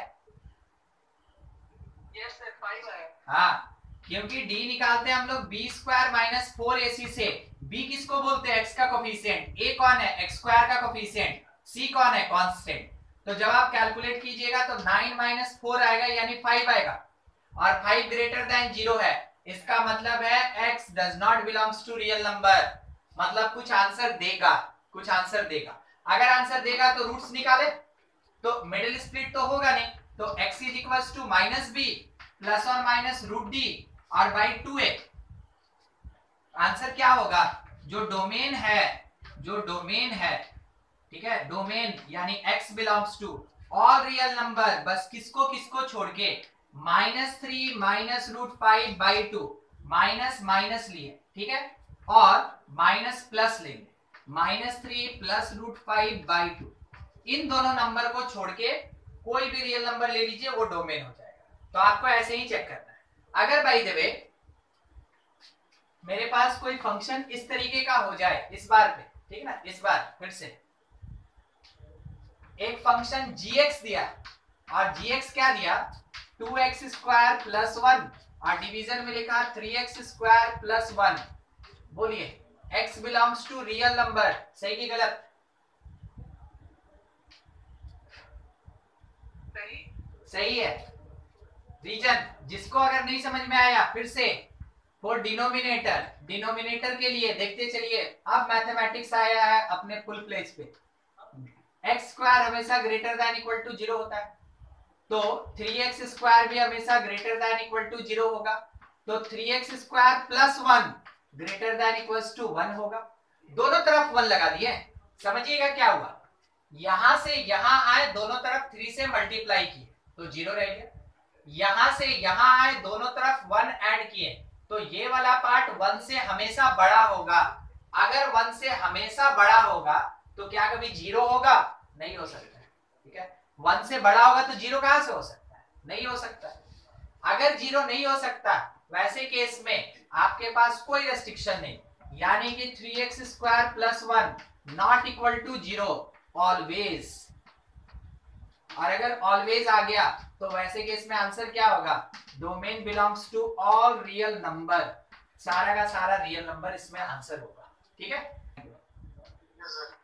यस सर 5 है। हाँ, क्योंकि d निकालते हैं हम लोग b स्क्वायर माइनस 4ac से। b किसको बोलते हैं? x का कोफिशिएंट। a कौन है? x स्क्वायर का कोफिशिएंट। c कौन है? कांस्टेंट। तो जब आप कैलकुलेट कीजिएगा तो 9 माइनस 4 आएगा, यानी 5 आएगा, और 5 ग्रेटर देन 0 है। इसका मतलब है x does not belongs to real number, मतलब कुछ आंसर देगा, कुछ आंसर देगा। अगर आंसर देगा तो रूट्स निकाले, तो मिडिल स्प्लिट तो होगा नहीं, तो x is equals to minus b plus और माइनस रूट डी और बाई 2a। आंसर क्या होगा? जो डोमेन है, जो डोमेन है, ठीक है, डोमेन यानी x belongs to all real number, बस किसको किसको छोड़ के, -3 minus root 5 by 2, minus minus लिए, ठीक है, और माइनस प्लस लेंगे, -3 प्लस रूट 5 बाई 2, इन दोनों नंबर को छोड़ के कोई भी रियल नंबर ले लीजिए, वो डोमेन हो जाएगा। तो आपको ऐसे ही चेक करना है। अगर बाय द वे मेरे पास कोई फंक्शन इस तरीके का हो जाए इस बार पे, ठीक है ना, इस बार फिर से एक फंक्शन gx दिया, और gx क्या दिया? 2x स्क्वायर प्लस 1, और डिवीजन में लिखा 3x स्क्वायर प्लस 1। बोलिए x belongs to real number, सही कि गलत? सही सही है। रीजन जिसको अगर नहीं समझ में आया फिर से, फॉर डिनोमिनेटर, डिनोमिनेटर के लिए देखते चलिए। अब मैथमेटिक्स आया है अपने फुल प्लेस पे। x स्क्वायर हमेशा ग्रेटर देन इक्वल टू 0 होता है, तो 3x स्क्वायर भी हमेशा ग्रेटर देन इक्वल टू 0 होगा, तो 3x square plus 1 greater than equals to 1 होगा। दोनों तरफ 1 लगा दिए, समझिएगा क्या हुआ? यहां से यहां आए, दोनों तरफ 3 से मल्टीप्लाई किए तो 0 रह गया। यहां से यहां आए, दोनों तरफ 1 ऐड किए तो ये वाला पार्ट 1 से हमेशा बड़ा होगा। अगर 1 से हमेशा बड़ा होगा तो क्या कभी 0 होगा? नहीं हो सकता है, ठीक है। 1 से बड़ा होगा तो 0 कहां से हो सकता है? नहीं हो सकता। अगर 0 नहीं हो सकता, वैसे केस में आपके पास कोई रेस्ट्रिक्शन नहीं, यानी कि 3x square plus 1 not equal to 0 always. और अगर ऑलवेज आ गया तो वैसे केस में आंसर क्या होगा? Domain belongs to all real number, सारा का सारा रियल नंबर इसमें आंसर होगा, ठीक है। yes, sir.